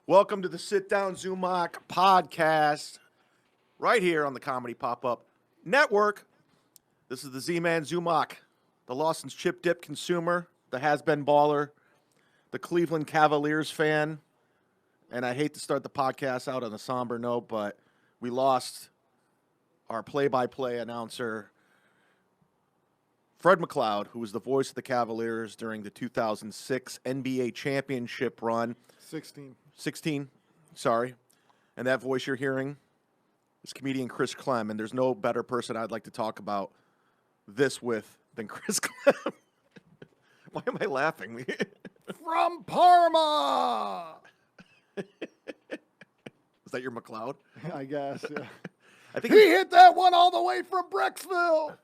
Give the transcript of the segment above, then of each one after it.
Welcome to the Sit Down Zumock podcast, right here on the Comedy Pop-Up Network. This is the Z-Man Zumock, the Lost and Chip Dip consumer, the has-been baller, the Cleveland Cavaliers fan. And I hate to start the podcast out on a somber note, but we lost our play-by-play announcer, Fred McLeod, who was the voice of the Cavaliers during the 2006 NBA championship run. 16, sorry. And that voice you're hearing is comedian Chris Clem, and there's no better person I'd like to talk about this with than Chris Clem. Why am I laughing? From Parma! Is that your McLeod? I guess, yeah. I think He hit that one all the way from Brecksville!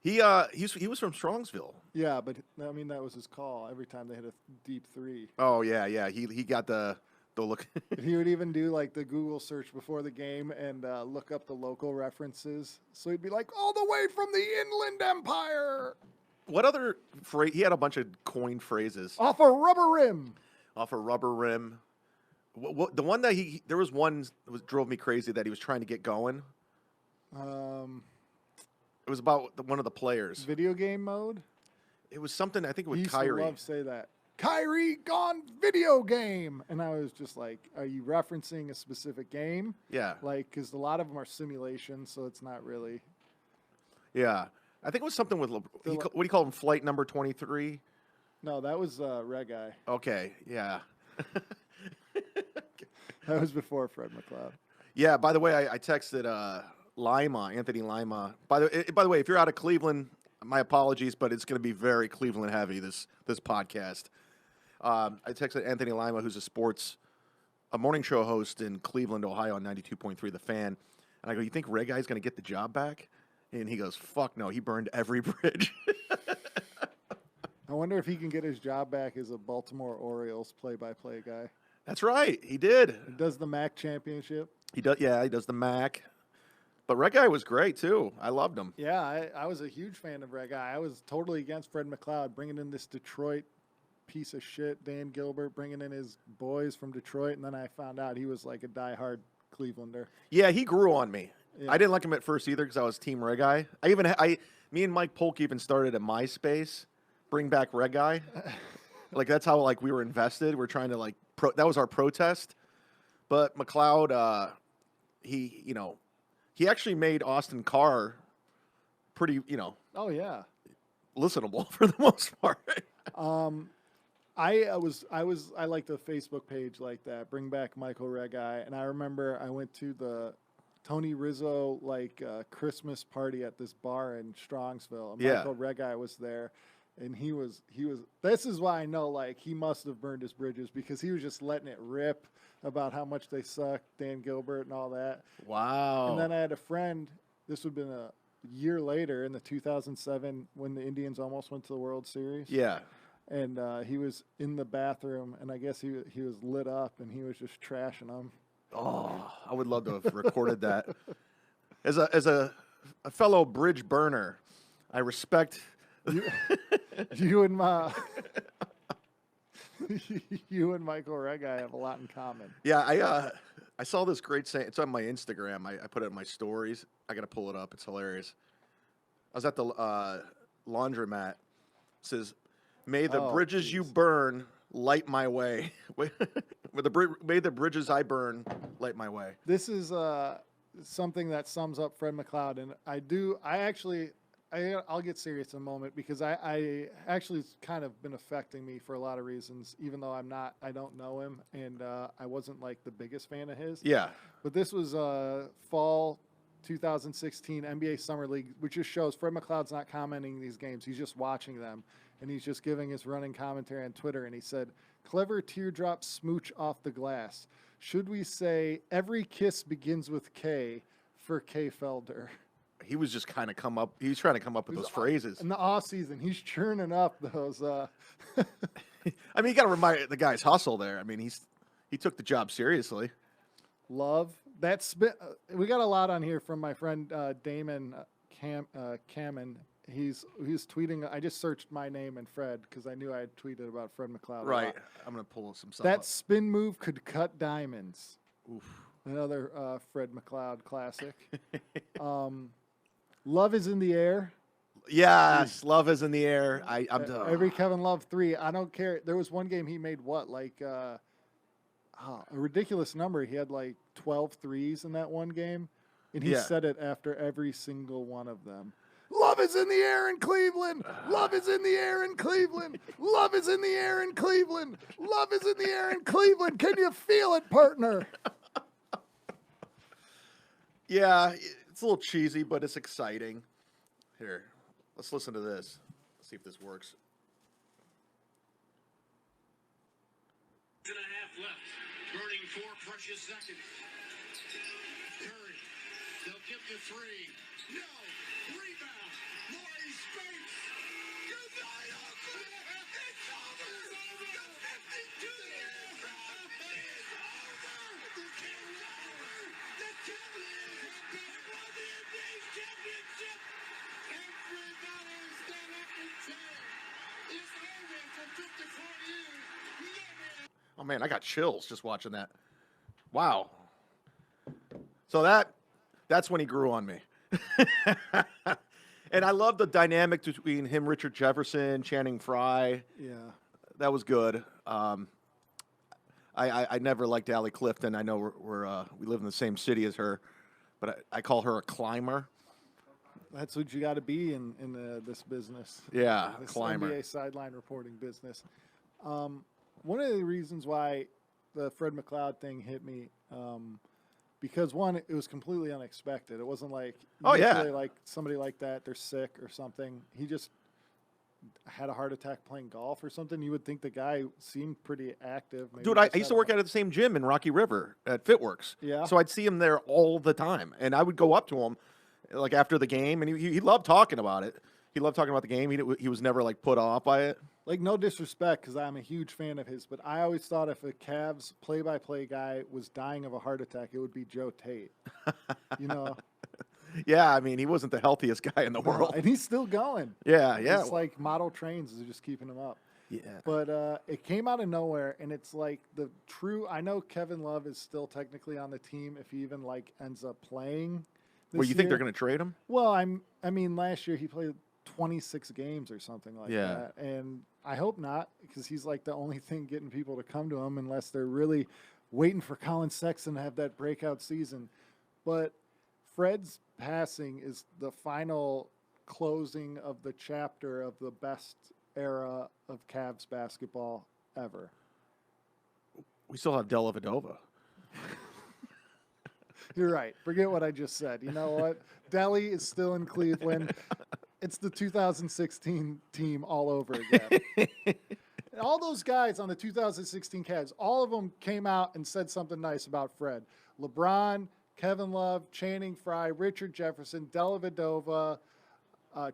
he was from Strongsville. Yeah, but, I mean, that was his call every time they hit a deep three. Oh, yeah. He got the look. He would even do, like, the Google search before the game and look up the local references. So he'd be like, all the way from the Inland Empire! What other phrase? He had a bunch of coined phrases. Off a rubber rim! Off a rubber rim. The one that there was one that drove me crazy that he was trying to get going. It was about one of the players. Video game mode? It was something, I think, with He used Kyrie. to love to say that. Kyrie gone video game! And I was just like, are you referencing a specific game? Yeah. Like, because a lot of them are simulations, so it's not really. Yeah. I think it was something with, what do you call him, flight number 23? No, that was Red Guy. Okay, yeah. That was before Fred McLeod. Yeah, by the way, I texted Anthony Lima. By the way, if you're out of Cleveland, my apologies, but it's going to be very Cleveland heavy, this podcast. I texted Anthony Lima, who's a morning show host in Cleveland, Ohio on 92.3 The Fan. And I go, you think Red Guy's going to get the job back? And he goes, fuck no, he burned every bridge. I wonder if he can get his job back as a Baltimore Orioles play-by-play guy. That's right, he did. He does the MAC championship. He does the MAC. But Red Guy was great, too. I loved him. Yeah, I was a huge fan of Red Guy. I was totally against Fred McLeod, bringing in this Detroit piece of shit, Dan Gilbert, bringing in his boys from Detroit, and then I found out he was like a diehard Clevelander. Yeah, he grew on me. Yeah. I didn't like him at first either because I was Team Red Guy. Me and Mike Polk even started a MySpace, Bring Back Red Guy. Like, that's how, like, we were invested. We're trying to, like, that was our protest. But McLeod, he actually made Austin Carr pretty, Oh, yeah. listenable for the most part. I liked the Facebook page like that, Bring Back Michael Red Guy, and I remember I went to the Tony Rizzo Christmas party at this bar in Strongsville, and Michael Red Guy was there, and he was. This is why I know, like, he must have burned his bridges because he was just letting it rip about how much they suck, Dan Gilbert and all that. Wow. And then I had a friend. This would have been a year later in the 2007 when the Indians almost went to the World Series. Yeah. And he was in the bathroom, and I guess he was lit up, and he was just trashing them. Oh, I would love to have recorded that. As a fellow bridge burner, I respect You and you and Michael Red Guy have a lot in common. Yeah, I saw this great saying. It's on my Instagram. I put it in my stories. I got to pull it up. It's hilarious. I was at the laundromat. It says, "May the bridges you burn light my way. May the bridges I burn light my way." This is something that sums up Fred McLeod, and I'll get serious in a moment because I actually it's kind of been affecting me for a lot of reasons, even though I don't know him, and I wasn't like the biggest fan of his. Yeah. But this was fall 2016 NBA Summer League, which just shows Fred McLeod's not commenting these games. He's just watching them, and he's just giving his running commentary on Twitter, and he said, "Clever teardrop smooch off the glass. Should we say every kiss begins with K for K Felder?" He was just kind of he was trying to come up with those phrases. In the off season, he's churning up those. I mean, you got to remind the guy's hustle there. I mean, he took the job seriously. Love. We got a lot on here from my friend Damon Cameron. he's tweeting. I just searched my name and Fred because I knew I had tweeted about Fred McLeod. Right. I'm gonna pull some stuff. That up. spin move could cut diamonds. Oof. Another Fred McLeod classic. Love is in the air. Yes, love is in the air. I'm every Kevin Love 3. I don't care. There was one game he made a ridiculous number. He had like 12 threes in that one game, and he said it after every single one of them. Love is in the air in Cleveland. Love is in the air in Cleveland. Love is in the air in Cleveland. Love is in the air in Cleveland. Can you feel it, partner? Yeah, it's a little cheesy, but it's exciting. Here, let's listen to this. See if this works. And a half left. Burning 4 precious seconds. Curry. They'll give you 3. No. Rebound. Laurie Spinks. Goodnight, Oakland. It's over. The 52 years is over. The game is over. The Cavaliers have just won the NBA championship. Everybody stand up and cheer. It's over for 54 years. Never. Oh man, I got chills just watching that. Wow. So that's when he grew on me. And I love the dynamic between him, Richard Jefferson, Channing Frye. Yeah. That was good. I never liked Allie Clifton. I know we live in the same city as her, but I call her a climber. That's what you got to be in this business. Yeah, this climber. NBA sideline reporting business. One of the reasons why the Fred McLeod thing hit me, because one, it was completely unexpected. It wasn't like, like somebody like that, they're sick or something. He just had a heart attack playing golf or something. You would think the guy seemed pretty active. Maybe Dude, I used to work out at the same gym in Rocky River at Fitworks. Yeah. So I'd see him there all the time, and I would go up to him like after the game, and he loved talking about it. He loved talking about the game. He was never like put off by it. Like, no disrespect, because I'm a huge fan of his, but I always thought if a Cavs play-by-play guy was dying of a heart attack, it would be Joe Tate. You know? Yeah, I mean, he wasn't the healthiest guy in the world. And he's still going. Yeah. It's like model trains is just keeping him up. Yeah. But it came out of nowhere, and it's like I know Kevin Love is still technically on the team if he even, like, ends up playing this Well, you think year. they're going to trade him? Well, I mean, last year he played 26 games or something like that. And I hope not, because he's like the only thing getting people to come to him unless they're really waiting for Colin Sexton to have that breakout season. But Fred's passing is the final closing of the chapter of the best era of Cavs basketball ever. We still have Dellavedova. You're right. Forget what I just said. You know what? Delly is still in Cleveland. It's the 2016 team all over again. And all those guys on the 2016 Cavs, all of them came out and said something nice about Fred. LeBron, Kevin Love, Channing Frye, Richard Jefferson, Dellavedova,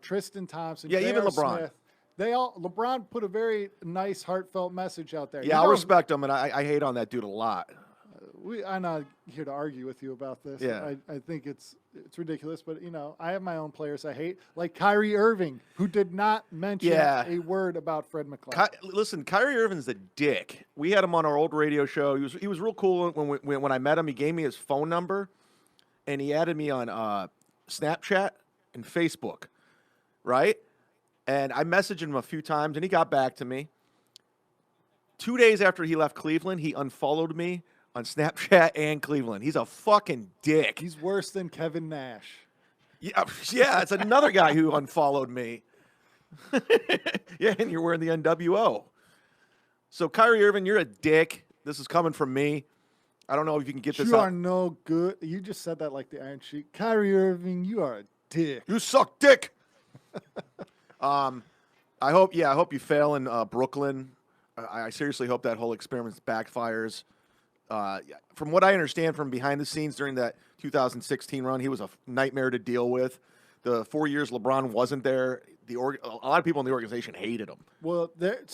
Tristan Thompson, Yeah, even J.R. LeBron. Smith. LeBron put a very nice, heartfelt message out there. Yeah, I respect him, and I hate on that dude a lot. I'm not here to argue with you about this. Yeah. I think it's ridiculous, but, you know, I have my own players I hate, like Kyrie Irving, who did not mention a word about Fred McLeod. Listen, Kyrie Irving's a dick. We had him on our old radio show. He was real cool when I met him. He gave me his phone number, and he added me on Snapchat and Facebook, right? And I messaged him a few times, and he got back to me. 2 days after he left Cleveland, he unfollowed me on Snapchat and Cleveland. He's a fucking dick. He's worse than Kevin Nash. Yeah, it's another guy who unfollowed me. Yeah, and you're wearing the NWO. So, Kyrie Irving, you're a dick. This is coming from me. I don't know if you can get this You out. are no good. You just said that like the Iron Sheik. Kyrie Irving, you are a dick. You suck dick. I hope you fail in Brooklyn. I seriously hope that whole experiment backfires. From what I understand from behind the scenes during that 2016 run, he was a nightmare to deal with. The 4 years LeBron wasn't there, a lot of people in the organization hated him. Well, there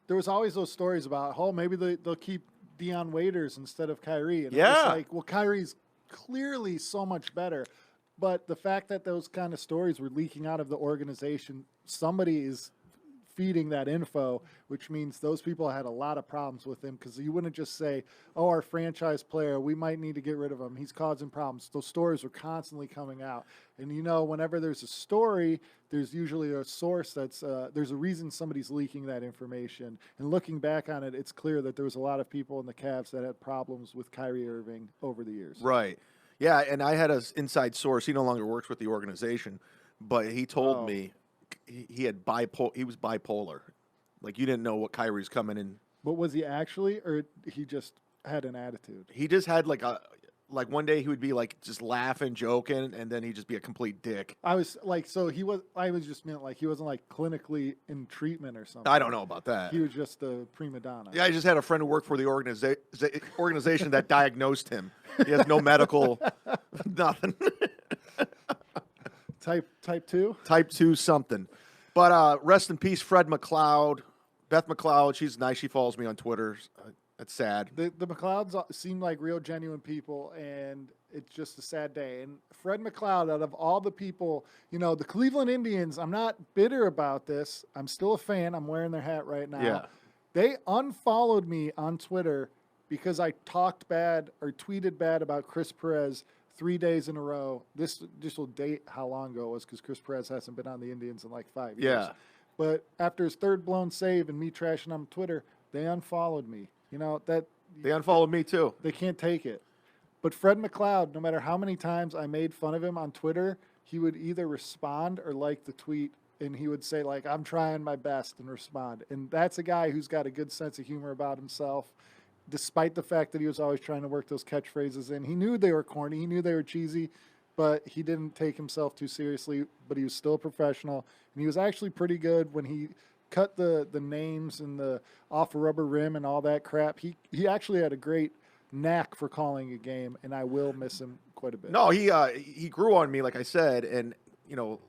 was always those stories about, maybe they'll keep Deion Waiters instead of Kyrie. And it was like, well, Kyrie's clearly so much better. But the fact that those kind of stories were leaking out of the organization, somebody is feeding that info, which means those people had a lot of problems with him, because you wouldn't just say, oh, our franchise player, we might need to get rid of him, he's causing problems. Those stories were constantly coming out. And, whenever there's a story, there's usually a source there's a reason somebody's leaking that information. And looking back on it, it's clear that there was a lot of people in the Cavs that had problems with Kyrie Irving over the years. Right. Yeah, and I had an inside source. He no longer works with the organization, but he told me he was bipolar. Like, you didn't know what Kyrie's coming in. But was he actually, or he just had an attitude? He just had like one day he would be like just laughing, joking, and then he'd just be a complete dick. I was just meant like he wasn't like clinically in treatment or something. I don't know about that. He was just a prima donna. Yeah, I just had a friend who worked for the organization that diagnosed him. He has no medical, nothing. Type 2? Type 2 something. But rest in peace, Fred McLeod. Beth McLeod, she's nice. She follows me on Twitter. That's sad. The McLeods seem like real genuine people, and it's just a sad day. And Fred McLeod, out of all the people, the Cleveland Indians, I'm not bitter about this. I'm still a fan. I'm wearing their hat right now. Yeah. They unfollowed me on Twitter because I talked bad or tweeted bad about Chris Perez 3 days in a row. This will date how long ago it was, because Chris Perez hasn't been on the Indians in like 5 years. Yeah. But after his third blown save and me trashing on Twitter, they unfollowed me. That They unfollowed me too. they can't take it. But Fred McLeod, no matter how many times I made fun of him on Twitter, he would either respond or like the tweet, and he would say, like, I'm trying my best, and respond. And that's a guy who's got a good sense of humor about himself, despite the fact that he was always trying to work those catchphrases in. He knew they were corny. He knew they were cheesy, but he didn't take himself too seriously. But he was still a professional, and he was actually pretty good when he cut the names and the off a rubber rim and all that crap. He actually had a great knack for calling a game, and I will miss him quite a bit. No, he grew on me, like I said, and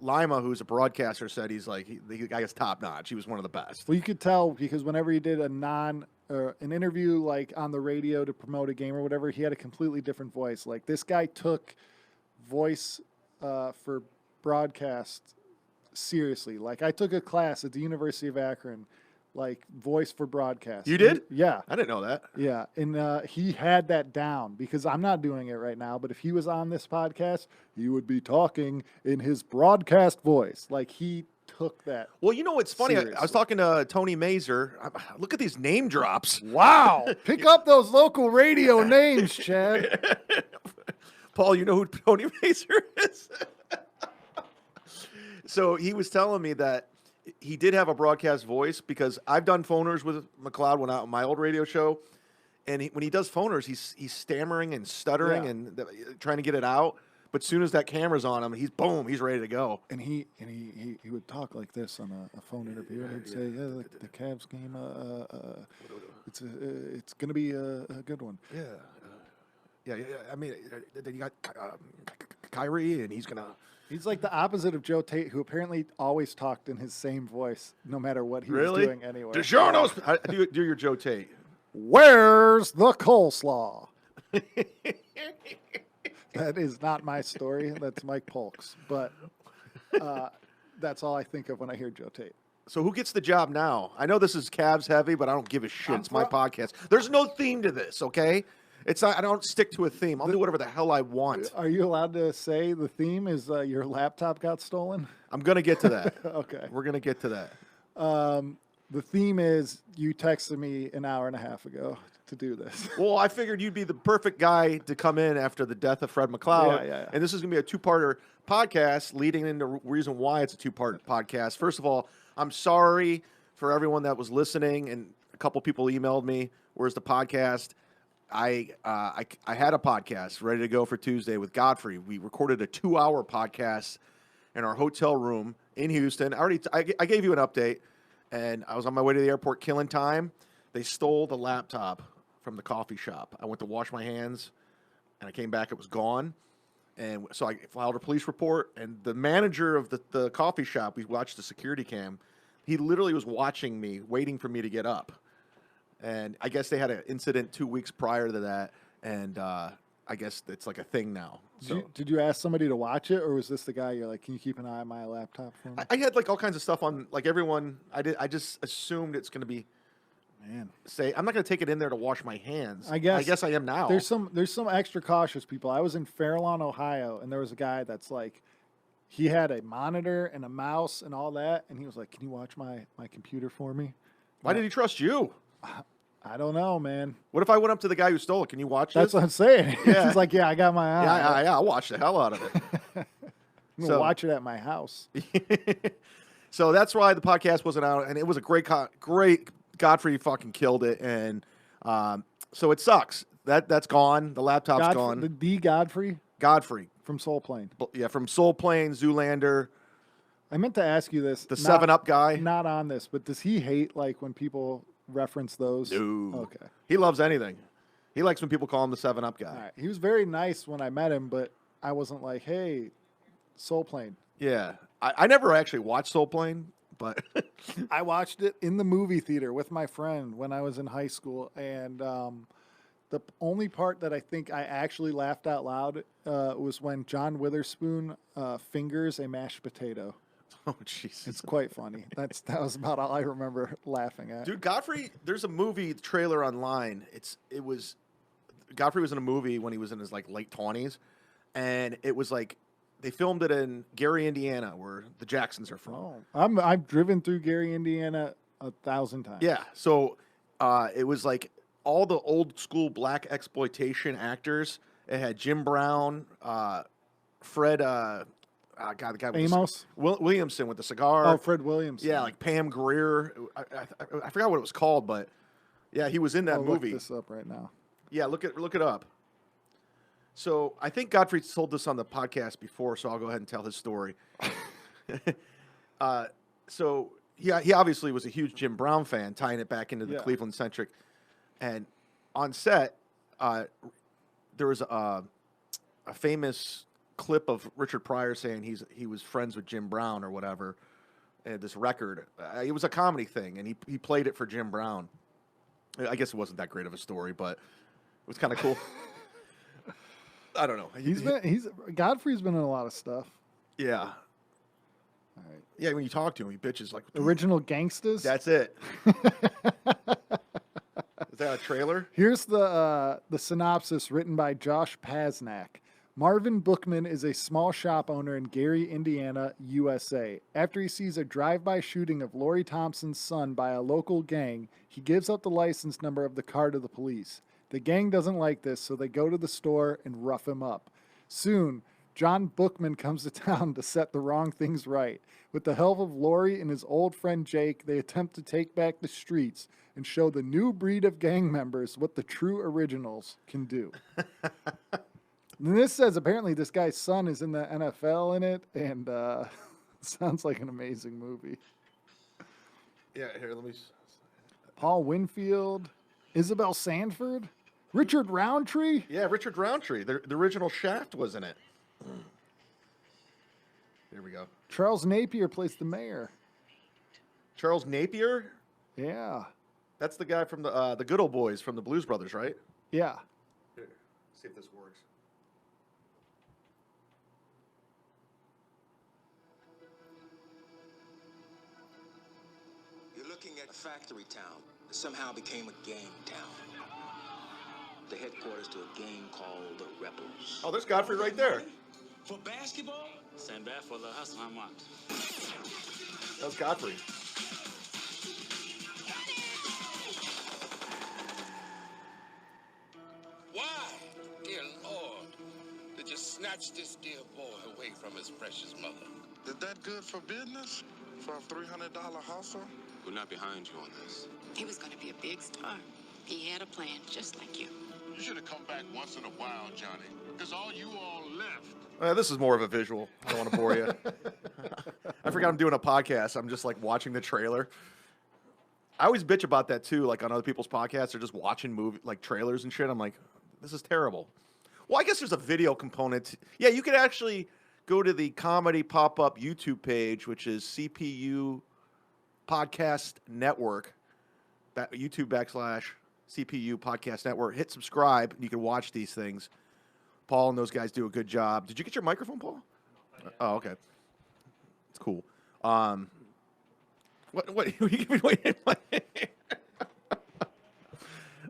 Lima, who's a broadcaster, said he's like the guy is top notch. He was one of the best. Well, you could tell because whenever he did an interview like on the radio to promote a game or whatever, he had a completely different voice. Like, this guy took voice for broadcast seriously. Like, I took a class at the University of Akron, like voice for broadcast. You did? Yeah. I didn't know that. Yeah, and he had that down, because I'm not doing it right now, but if he was on this podcast, he would be talking in his broadcast voice. Like, he took that. Well, what's funny? I was seriously. talking to Tony Mazer. Look at these name drops. Wow. Pick up those local radio names, Chad. Paul, you know who Tony Mazer is? So he was telling me that he did have a broadcast voice, because I've done phoners with McLeod when on my old radio show, and when he does phoners, he's stammering and stuttering and trying to get it out. But as soon as that camera's on him, he's ready to go. And he would talk like this on a phone interview, and he'd say, "Yeah, the Cavs game, it's going to be a good one." Yeah. I mean, then you got Kyrie, and he's gonna. He's like the opposite of Joe Tate, who apparently always talked in his same voice, no matter what he Really? was doing anyway. DiGiorno's. Do your Joe Tate. Where's the coleslaw? That is not my story. That's Mike Polk's. But that's all I think of when I hear Joe Tate. So who gets the job now? I know this is Cavs heavy, but I don't give a shit. It's my podcast. There's no theme to this, okay? It's not. I don't stick to a theme. I'll do whatever the hell I want. Are you allowed to say the theme is your laptop got stolen? I'm gonna get to that. Okay. We're gonna get to that. The theme is you texted me an hour and a half ago to do this. Well, I figured you'd be the perfect guy to come in after the death of Fred McLeod. Yeah. And this is going to be a two-parter podcast leading into the reason why it's a two-part podcast. First of all, I'm sorry for everyone that was listening, and a couple people emailed me, where's the podcast? I had a podcast ready to go for Tuesday with Godfrey. We recorded a 2-hour podcast in our hotel room in Houston. I gave you an update, and I was on my way to the airport killing time. They stole the laptop from the coffee shop. I went to wash my hands, and I came back. It was gone. And so I filed a police report, and the manager of the coffee shop, we watched the security cam. He literally was watching me, waiting for me to get up. And I guess they had an incident 2 weeks prior to that, and I guess it's like a thing now. Did you ask somebody to watch it, or was this the guy you're like, can you keep an eye on my laptop for me? I had like all kinds of stuff on, like everyone. I just assumed it's going to be. Man, I'm not going to take it in there to wash my hands. I guess I am now. There's some extra cautious people. I was in Fairlawn, Ohio, and there was a guy that's like, he had a monitor and a mouse and all that, and he was like, "Can you watch my computer for me?" Why did he trust you? I don't know, man. What if I went up to the guy who stole it? Can you watch That's this? what I'm saying. Yeah. He's like, "Yeah, I got my eye. Yeah, I'll watch the hell out of it. I'm gonna watch it at my house." So that's why the podcast wasn't out, and it was a great. Godfrey fucking killed it, and so it sucks. That's gone. The laptop's gone. The Godfrey Godfrey from Soul Plane. Yeah, from Soul Plane, Zoolander. I meant to ask you this. The 7-Up guy. Not on this, but does he hate like when people reference those? No. Okay. He loves anything. He likes when people call him the 7-Up guy. All right. He was very nice when I met him, but I wasn't like, "Hey, Soul Plane." Yeah. I never actually watched Soul Plane, but I watched it in the movie theater with my friend when I was in high school, and the only part that I think I actually laughed out loud was when John Witherspoon fingers a mashed potato. oh Jesus. It's quite funny. That was about all I remember laughing at. Dude, Godfrey, there's a movie trailer online. Godfrey was in a movie when he was in his like late 20s, and it was like they filmed it in Gary, Indiana, where the Jacksons are from. Oh, I've driven through Gary, Indiana 1,000 times. Yeah, so it was like all the old school black exploitation actors. It had Jim Brown, Fred, the guy with Amos? Williamson with the cigar. Oh, Fred Williamson. Yeah, like Pam Grier. I forgot what it was called, but yeah, he was in that I'll movie. look this up right now. Yeah, look it up. So I think Godfrey told this on the podcast before, so I'll go ahead and tell his story. So he obviously was a huge Jim Brown fan, tying it back into the Cleveland centric. And on set, there was a famous clip of Richard Pryor saying he was friends with Jim Brown or whatever. And this record, it was a comedy thing, and he played it for Jim Brown. I guess it wasn't that great of a story, but it was kind of cool. I don't know. Godfrey's been in a lot of stuff. Yeah. All right. Yeah, when you talk to him, he bitches like Original Gangsters. That's it. Is that a trailer? Here's the synopsis written by Josh Pasnak. Marvin Bookman is a small shop owner in Gary, Indiana, USA. After he sees a drive-by shooting of Lori Thompson's son by a local gang, he gives up the license number of the car to the police. The gang doesn't like this, so they go to the store and rough him up. Soon, John Bookman comes to town to set the wrong things right. With the help of Lori and his old friend Jake, they attempt to take back the streets and show the new breed of gang members what the true originals can do. And this says apparently this guy's son is in the NFL in it, and sounds like an amazing movie. Yeah, here, let me... Paul Winfield, Isabel Sanford, Richard Roundtree. Yeah, Richard Roundtree. The original Shaft was in it. There we go. Charles Napier plays the mayor. Charles Napier? Yeah. That's the guy from the Good Old Boys from the Blues Brothers, right? Yeah. Here, see if this works. You're looking at a factory town that somehow became a gang town. The headquarters to a gang called the Rebels. Oh, there's Godfrey right there. For basketball? Stand back for the hustle, I'm on. That was Godfrey. Why, dear Lord, did you snatch this dear boy away from his precious mother? Is that good for business? For a $300 hustle? We're not behind you on this. He was going to be a big star. He had a plan just like you. You should have come back once in a while, Johnny, because all you all left. This is more of a visual. I don't want to bore you. I forgot I'm doing a podcast. I'm just like watching the trailer. I always bitch about that too. Like on other people's podcasts, they're just watching like trailers and shit. I'm like, this is terrible. Well, I guess there's a video component. Yeah, you could actually go to the Comedy Pop-Up YouTube page, which is CPU Podcast Network, YouTube / CPU Podcast Network. Hit subscribe, and you can watch these things. Paul and those guys do a good job. Did you get your microphone, Paul? Oh, okay. It's cool. What wait,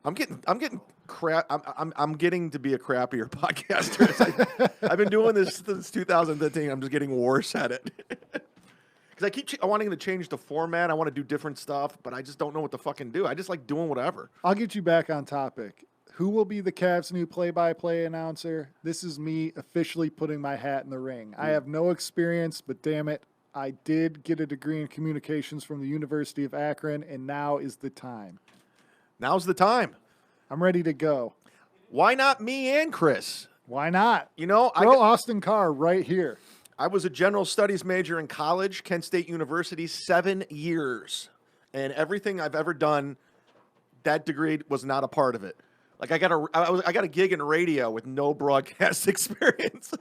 I'm getting crap. I'm getting to be a crappier podcaster. I've been doing this since 2013. I'm just getting worse at it. Because I keep wanting to change the format. I want to do different stuff, but I just don't know what to fucking do. I just like doing whatever. I'll get you back on topic. Who will be the Cavs' new play-by-play announcer? This is me officially putting my hat in the ring. I have no experience, but damn it, I did get a degree in communications from the University of Akron, and now is the time. Now's the time. I'm ready to go. Why not me and Chris? Why not? You know, Throw Austin Carr right here. I was a general studies major in college, Kent State University, 7 years. And everything I've ever done, that degree was not a part of it. Like I got a gig in radio with no broadcast experience.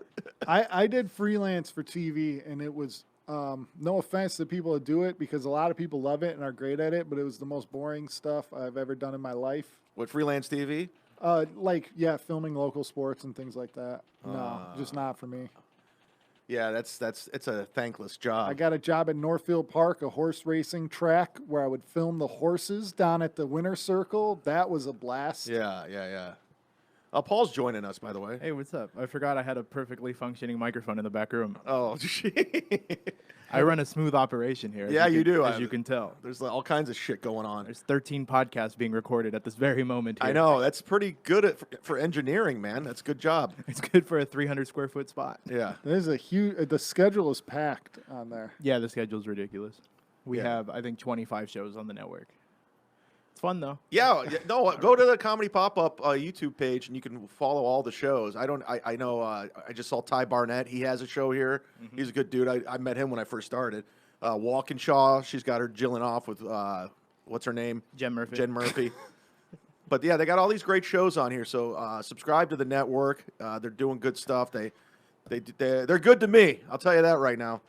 I did freelance for TV, and it was no offense to people that do it because a lot of people love it and are great at it, but it was the most boring stuff I've ever done in my life. What, freelance TV? Filming local sports and things like that. No, just not for me. Yeah, it's a thankless job. I got a job at Northfield Park, a horse racing track where I would film the horses down at the winter circle. That was a blast. Yeah. Paul's joining us, by the way. Hey, what's up? I forgot I had a perfectly functioning microphone in the back room. Oh, I run a smooth operation here. Yeah, you do. As you can tell. There's all kinds of shit going on. There's 13 podcasts being recorded at this very moment here. I know. That's pretty good for engineering, man. That's a good job. It's good for a 300 square foot spot. Yeah. There's a huge. The schedule is packed on there. Yeah, the schedule's ridiculous. We Yeah. have, I think, 25 shows on the network. It's fun, though. Yeah, no, go to the Comedy Pop-Up YouTube page, and you can follow all the shows. I know, I just saw Ty Barnett. He has a show here. Mm-hmm. He's a good dude. I met him when I first started. Walkinshaw, she's got her jilling off with, what's her name? Jen Murphy. Jen Murphy. But, yeah, they got all these great shows on here. So subscribe to the network. They're doing good stuff. They're good to me. I'll tell you that right now.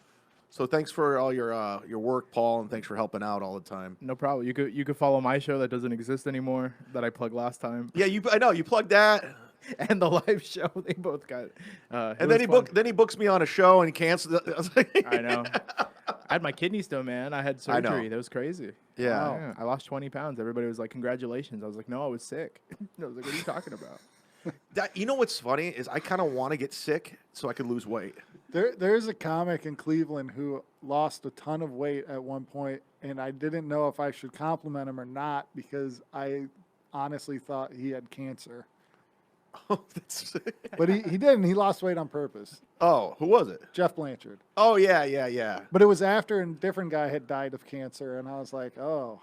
So thanks for all your work, Paul, and thanks for helping out all the time. No problem. You could follow my show that doesn't exist anymore that I plugged last time. Yeah, I know you plugged that, and the live show. They both got. And then he books me on a show and he cancels it. I know. I had my kidney stone, man. I had surgery. That was crazy. Yeah. Wow. I lost 20 pounds. Everybody was like, "Congratulations!" I was like, "No, I was sick." I was like, "What are you talking about?" You know what's funny is I kind of want to get sick so I could lose weight. There's a comic in Cleveland who lost a ton of weight at one point, and I didn't know if I should compliment him or not because I honestly thought he had cancer. Oh, that's But he didn't. He lost weight on purpose. Oh, who was it? Jeff Blanchard. Oh, yeah. But it was after a different guy had died of cancer, and I was like, oh.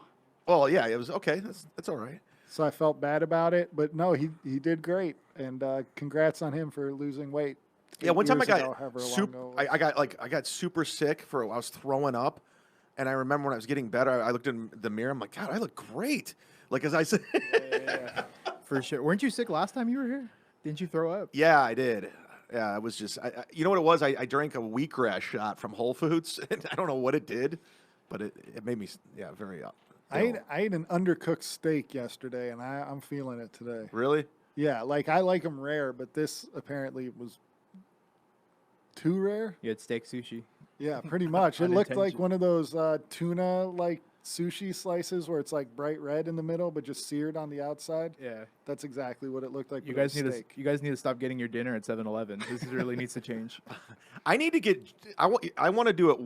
Well, yeah, it was okay. That's all right. So I felt bad about it, but no, he did great, and congrats on him for losing weight. Yeah, one time I got I got super sick I was throwing up, and I remember when I was getting better, I looked in the mirror. I'm like, God, I look great. Like as I said, yeah. For sure. Weren't you sick last time you were here? Didn't you throw up? Yeah, I did. Yeah, it was just, you know what it was? I drank a wheatgrass shot from Whole Foods, and I don't know what it did, but it made me, very up. I ate an undercooked steak yesterday, and I'm feeling it today. Really? Yeah, like I like them rare, but this apparently was too rare. You had steak sushi. Yeah, pretty much. It looked like one of those tuna like sushi slices where it's like bright red in the middle, but just seared on the outside. Yeah, that's exactly what it looked like. You guys need to stop getting your dinner at 7-Eleven. This really needs to change. I need to get. I want to do it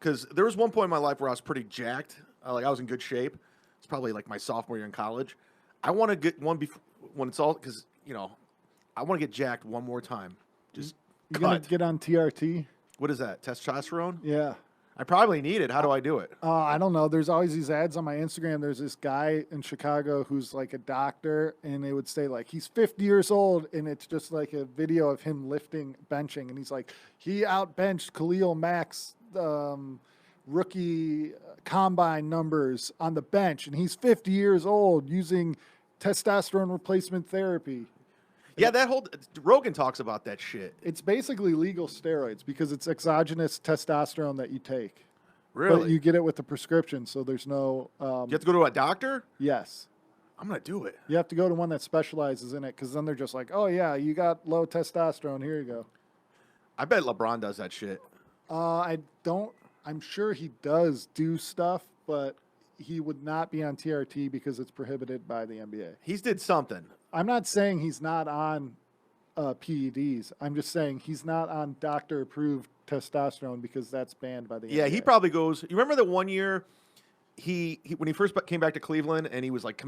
because there was one point in my life where I was pretty jacked. I was in good shape. It's probably like my sophomore year in college. I want to get one before when it's all because I want to get jacked one more time. Just you gonna get on TRT? What is that? Testosterone? Yeah. I probably need it. How do I do it? I don't know. There's always these ads on my Instagram. There's this guy in Chicago who's like a doctor, and they would say like he's 50 years old, and it's just like a video of him benching, and he's like he outbenched Khalil Mack's rookie combine numbers on the bench, and he's 50 years old using testosterone replacement therapy. Yeah, Rogan talks about that shit. It's basically legal steroids because it's exogenous testosterone that you take. Really? But you get it with a prescription, so there's no... you have to go to a doctor? Yes. I'm gonna do it. You have to go to one that specializes in it because then they're just like, oh yeah, you got low testosterone. Here you go. I bet LeBron does that shit. I don't. I'm sure he does do stuff, but he would not be on TRT because it's prohibited by the NBA. He's did something. I'm not saying he's not on PEDs. I'm just saying he's not on doctor-approved testosterone because that's banned by the NBA. Yeah, he probably goes. You remember the one year he when he first came back to Cleveland and he was like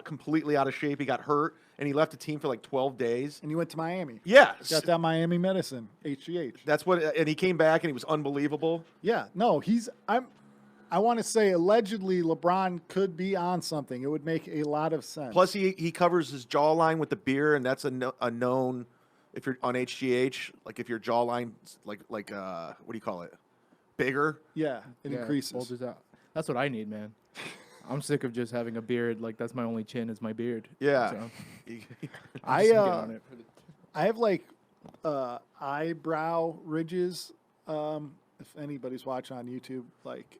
completely out of shape. He got hurt and he left the team for like 12 days. And he went to Miami. Yeah, Got that Miami medicine, HGH. that's what. And he came back and he was unbelievable. Yeah, no, I want to say allegedly LeBron could be on something. It would make a lot of sense. Plus, he covers his jawline with the beer, and that's a known. If you're on HGH, like if your jawline, like what do you call it? Bigger. Yeah, it increases. Bulges out. That's what I need, man. I'm sick of just having a beard. Like that's my only chin is my beard. Yeah. So, I just get on it for the- I have like eyebrow ridges. If anybody's watching on YouTube, like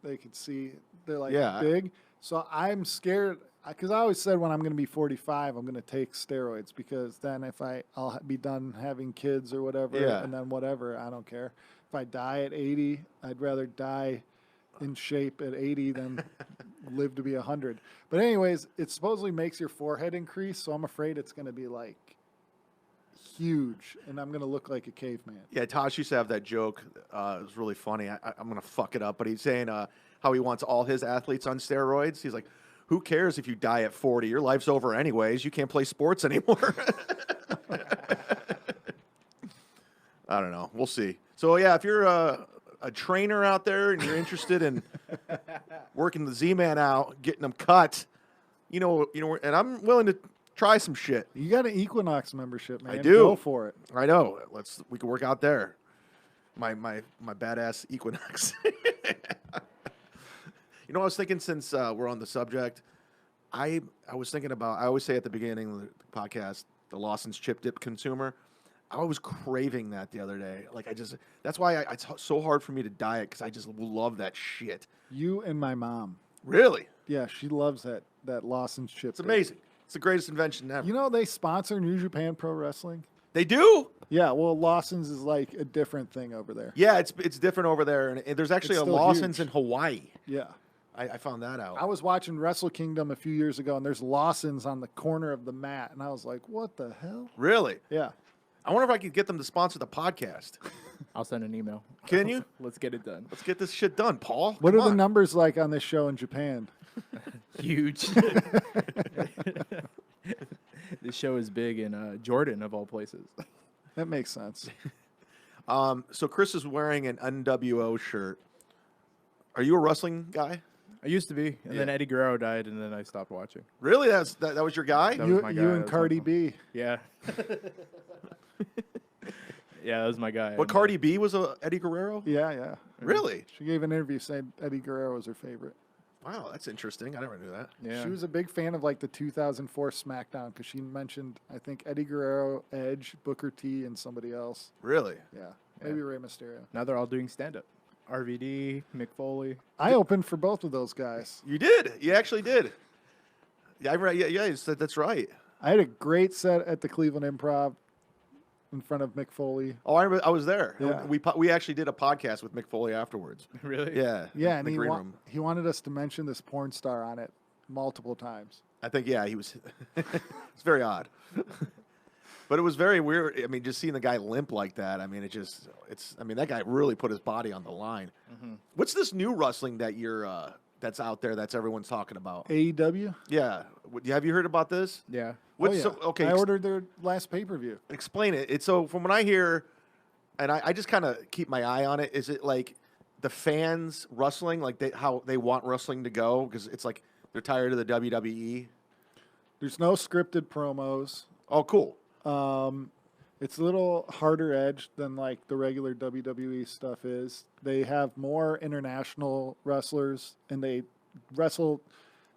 they could see they're like big. So I'm scared because I always said when I'm going to be 45, I'm going to take steroids because then if I'll be done having kids or whatever, and then whatever, I don't care. If I die at 80, I'd rather die in shape at 80 than live to be 100. But anyways, it supposedly makes your forehead increase, so I'm afraid it's going to be like huge, and I'm going to look like a caveman. Yeah, Tosh used to have that joke. It was really funny. I'm going to fuck it up, but he's saying how he wants all his athletes on steroids. He's like, who cares if you die at 40? Your life's over anyways. You can't play sports anymore. I don't know. We'll see. So, yeah, if you're a trainer out there and you're interested in working the Z-Man out, getting them cut, you know, and I'm willing to try some shit. You got an Equinox membership, man. I do. Go for it. I know. We can work out there. My badass Equinox. You know, I was thinking since we're on the subject, I was thinking about. I always say at the beginning of the podcast, the Lawson's chip dip consumer. I was craving that the other day. Like that's why it's so hard for me to diet because I just love that shit. You and my mom. Really? Yeah, she loves that Lawson's chip. It's amazing. It's the greatest invention ever. You know they sponsor New Japan Pro Wrestling. They do? Yeah, well, Lawson's is like a different thing over there. Yeah, it's different over there, and there's actually a Lawson's in Hawaii. Yeah. I found that out. I was watching Wrestle Kingdom a few years ago, and there's Lawson's on the corner of the mat, and I was like, what the hell? Really? Yeah. I wonder if I could get them to sponsor the podcast. I'll send an email. Can you? Let's get it done. Let's get this shit done, Paul. What Come are the on. numbers like on this show in Japan? Huge. This show is big in Jordan, of all places. That makes sense. So Chris is wearing an NWO shirt. Are you a wrestling guy? I used to be, and then Eddie Guerrero died, and then I stopped watching. Really? That was your guy? That was my guy. You That and was Cardi my- B. Yeah. Yeah, that was my guy. What, And, Cardi B was a Eddie Guerrero? Yeah, yeah. Really? She gave an interview saying Eddie Guerrero was her favorite. Wow, that's interesting. I never knew that. Yeah. She was a big fan of like the 2004 SmackDown because she mentioned, I think, Eddie Guerrero, Edge, Booker T, and somebody else. Really? Yeah, maybe Rey Mysterio. Now they're all doing stand-up. RVD, Mick Foley. I opened for both of those guys. You did. You actually did. Yeah, you said that's right. I had a great set at the Cleveland Improv in front of Mick Foley. Oh, I was there. Yeah. We actually did a podcast with Mick Foley afterwards. Really? Yeah. Yeah, in and the green room. he wanted us to mention this porn star on it multiple times. I think, yeah, he was. It's very odd. But it was very weird. I mean, just seeing the guy limp like that. I mean, that guy really put his body on the line. Mm-hmm. What's this new wrestling that that's out there that's everyone's talking about? AEW? Yeah. Have you heard about this? Yeah. What's I ordered their last pay-per-view. Explain it. It's so from what I hear, and I just kind of keep my eye on it. Is it like the fans wrestling, like how they want wrestling to go? Because it's like they're tired of the WWE. There's no scripted promos. Oh, cool. It's a little harder edged than like the regular WWE stuff is. They have more international wrestlers and they wrestle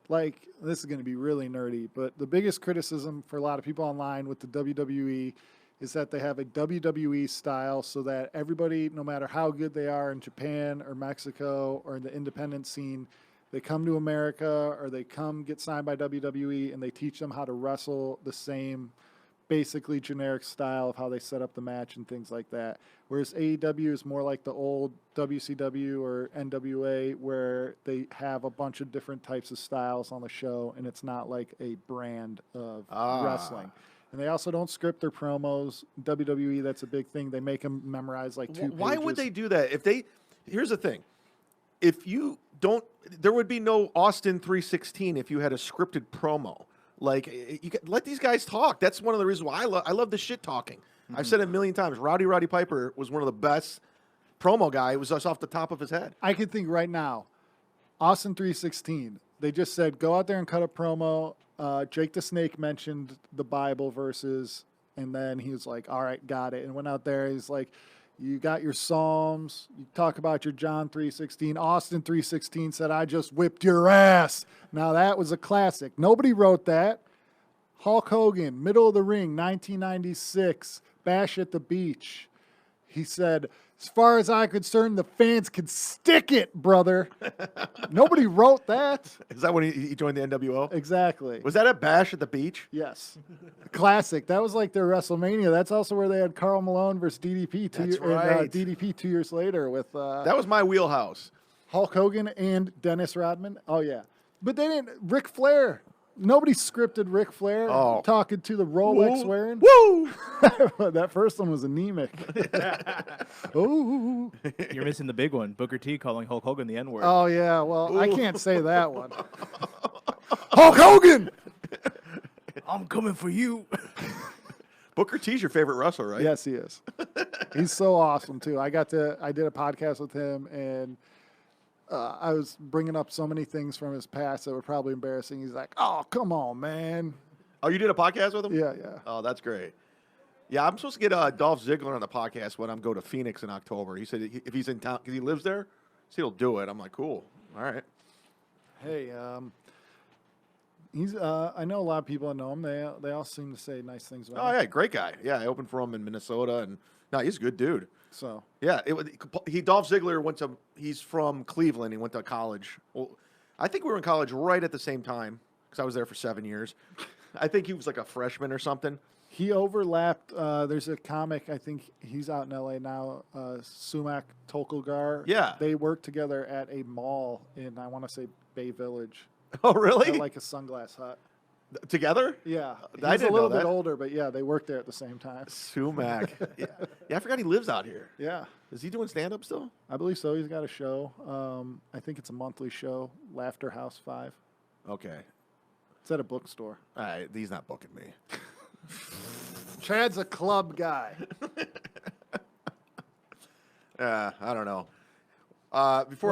like, this is going to be really nerdy, but the biggest criticism for a lot of people online with the WWE is that they have a WWE style so that everybody, no matter how good they are in Japan or Mexico or in the independent scene, They come to America or they come get signed by WWE and they teach them how to wrestle the same basically generic style of how they set up the match and things like that. Whereas AEW is more like the old WCW or NWA where they have a bunch of different types of styles on the show and it's not like a brand of wrestling. And they also don't script their promos. WWE, that's a big thing. They make them memorize like 2 pages. Why would they do that? Here's the thing. If you don't, there would be no Austin 316 if you had a scripted promo. Like, let these guys talk. That's one of the reasons why I love the shit talking. I've said it a million times. Roddy Piper was one of the best promo guy. It was just off the top of his head. I can think right now, Austin 316, they just said, go out there and cut a promo. Jake the Snake mentioned the Bible verses, and then he was like, all right, got it. And went out there. He's like, you got your Psalms. You talk about your John 3:16. Austin 3:16 said, I just whipped your ass. Now, that was a classic. Nobody wrote that. Hulk Hogan, middle of the ring, 1996, Bash at the Beach. He said, as far as I'm concerned, the fans can stick it, brother. Nobody wrote that. Is that when he joined the NWO? Exactly. Was that at Bash at the Beach? Yes. Classic. That was like their WrestleMania. That's also where they had Karl Malone versus DDP DDP 2 years later with that was my wheelhouse. Hulk Hogan and Dennis Rodman. Oh, yeah. But they didn't. Ric Flair. Nobody scripted Ric Flair talking to the Rolex wearing. Woo! That first one was anemic. Ooh. You're missing the big one. Booker T calling Hulk Hogan the N-word. Oh, yeah. Well, I can't say that one. Hulk Hogan! I'm coming for you. Booker T's your favorite wrestler, right? Yes, he is. He's so awesome, too. I did a podcast with him, and I was bringing up so many things from his past that were probably embarrassing. He's like, oh, come on, man. Oh, you did a podcast with him? Yeah, yeah. Oh, that's great. Yeah, I'm supposed to get Dolph Ziggler on the podcast when I'm going to Phoenix in October. He said if he's in town, because he lives there, so he'll do it. I'm like, cool. All right. Hey, he's. I know a lot of people that know him. They all seem to say nice things about him. Oh, yeah, great guy. Yeah, I opened for him in Minnesota, and no, he's a good dude. So yeah, Dolph Ziggler he's from Cleveland. He went to college. Well, I think we were in college right at the same time because I was there for 7 years. I think he was like a freshman or something. He overlapped. There's a comic. I think he's out in L.A. now. Zumock Tolkulgar. Yeah, they worked together at a mall in I want to say Bay Village. Oh, really? At like a Sunglass Hut. Together? Yeah. I He's didn't a little know that. bit older, but yeah, they worked there at the same time. Sumac. Yeah, I forgot he lives out here. Yeah. Is he doing stand-up still? I believe so. He's got a show. I think it's a monthly show, Laughter House 5. Okay. It's at a bookstore. All right, he's not booking me. Chad's a club guy. I don't know.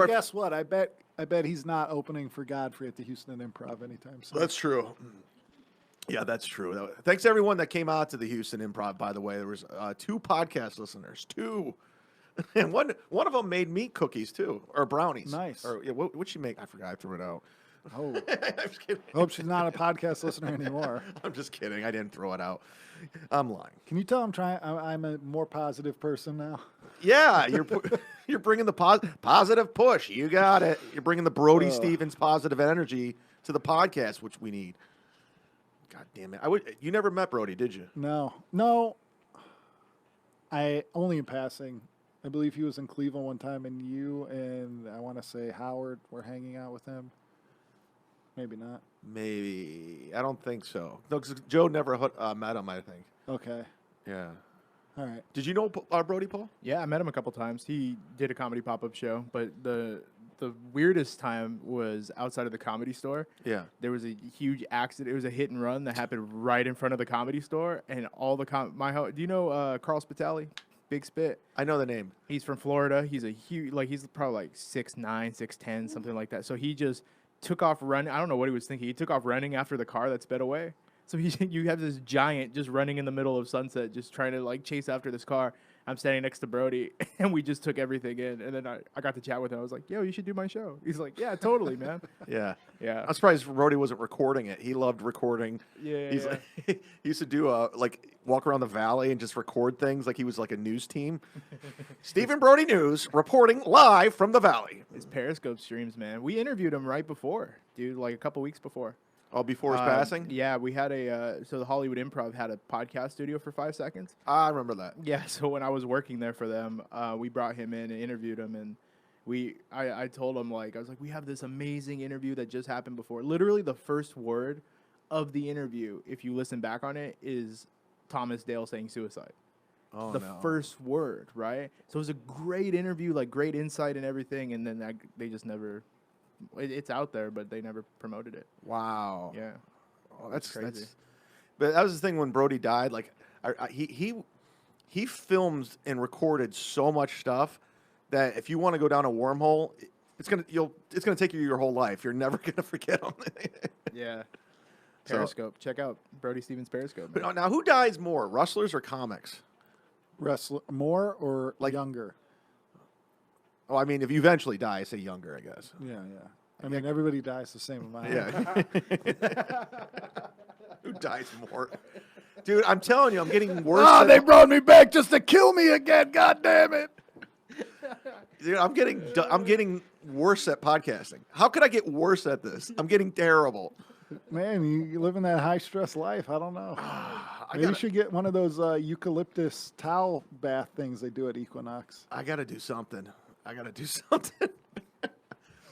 Guess what? I bet he's not opening for Godfrey at the Houston Improv anytime soon. That's true. Yeah, that's true. Thanks to everyone that came out to the Houston Improv, by the way. There was 2 podcast listeners. 2. And one of them made meat cookies, too. Or brownies. Nice. Or what'd she make? I forgot. I threw it out. Oh. I'm just kidding. Hope she's not a podcast listener anymore. I'm just kidding. I didn't throw it out. I'm lying. Can you tell I'm a more positive person now? Yeah, you're bringing the positive push. You got it. You're bringing the Brody Stevens positive energy to the podcast, which we need. God damn it! You never met Brody, did you? No. I only in passing. I believe he was in Cleveland one time, and you and I want to say Howard were hanging out with him. Maybe not. Maybe. I don't think so. No, 'cause Joe never met him, I think. Okay. Yeah. All right. Did you know Brody, Paul? Yeah, I met him a couple times. He did a comedy pop-up show, but the weirdest time was outside of the Comedy Store. Yeah. There was a huge accident. It was a hit and run that happened right in front of the Comedy Store, and all the do you know Carl Spitali? Big Spit. I know the name. He's from Florida. He's a huge, he's probably like 6'9", 6'10", something like that. So he just took off running. I don't know what he was thinking. He took off running after the car that sped away. So you have this giant just running in the middle of Sunset, just trying to chase after this car. I'm standing next to Brody, and we just took everything in. And then I got to chat with him. I was like, yo, you should do my show. He's like, yeah, totally, man. Yeah. Yeah. I'm surprised Brody wasn't recording it. He loved recording. Yeah, He's yeah. like, he used to do walk around the valley and just record things like he was like a news team. Stephen Brody News reporting live from the valley. His Periscope streams, man. We interviewed him right before, dude, like a couple weeks before. Oh, before his passing? Yeah, we had so the Hollywood Improv had a podcast studio for 5 seconds. I remember that. Yeah, so when I was working there for them, we brought him in and interviewed him, and I told him, like, I was like, we have this amazing interview that just happened before. Literally the first word of the interview, if you listen back on it, is Thomas Dale saying suicide. Oh, the no. first word, right? So it was a great interview, like great insight and everything, and then they just never... It's out there, but they never promoted it. Wow. Yeah. Oh, that's crazy. But that was the thing when Brody died. Like, he filmed and recorded so much stuff that if you want to go down a wormhole, it's gonna take you your whole life. You're never gonna forget him. Yeah. So- Periscope. Check out Brody Stevens Periscope. Man. But now, who dies more, wrestlers or comics? Wrestler more or Like- younger? Oh, I mean, if you eventually die, I say younger, I guess. Yeah. I mean, everybody dies the same amount. Yeah. Who dies more? Dude, I'm telling you, I'm getting worse. They brought me back just to kill me again. God damn it! Dude, I'm getting worse at podcasting. How could I get worse at this? I'm getting terrible. Man, you live in that high stress life. I don't know. Maybe you should get one of those eucalyptus towel bath things they do at Equinox. I got to do something.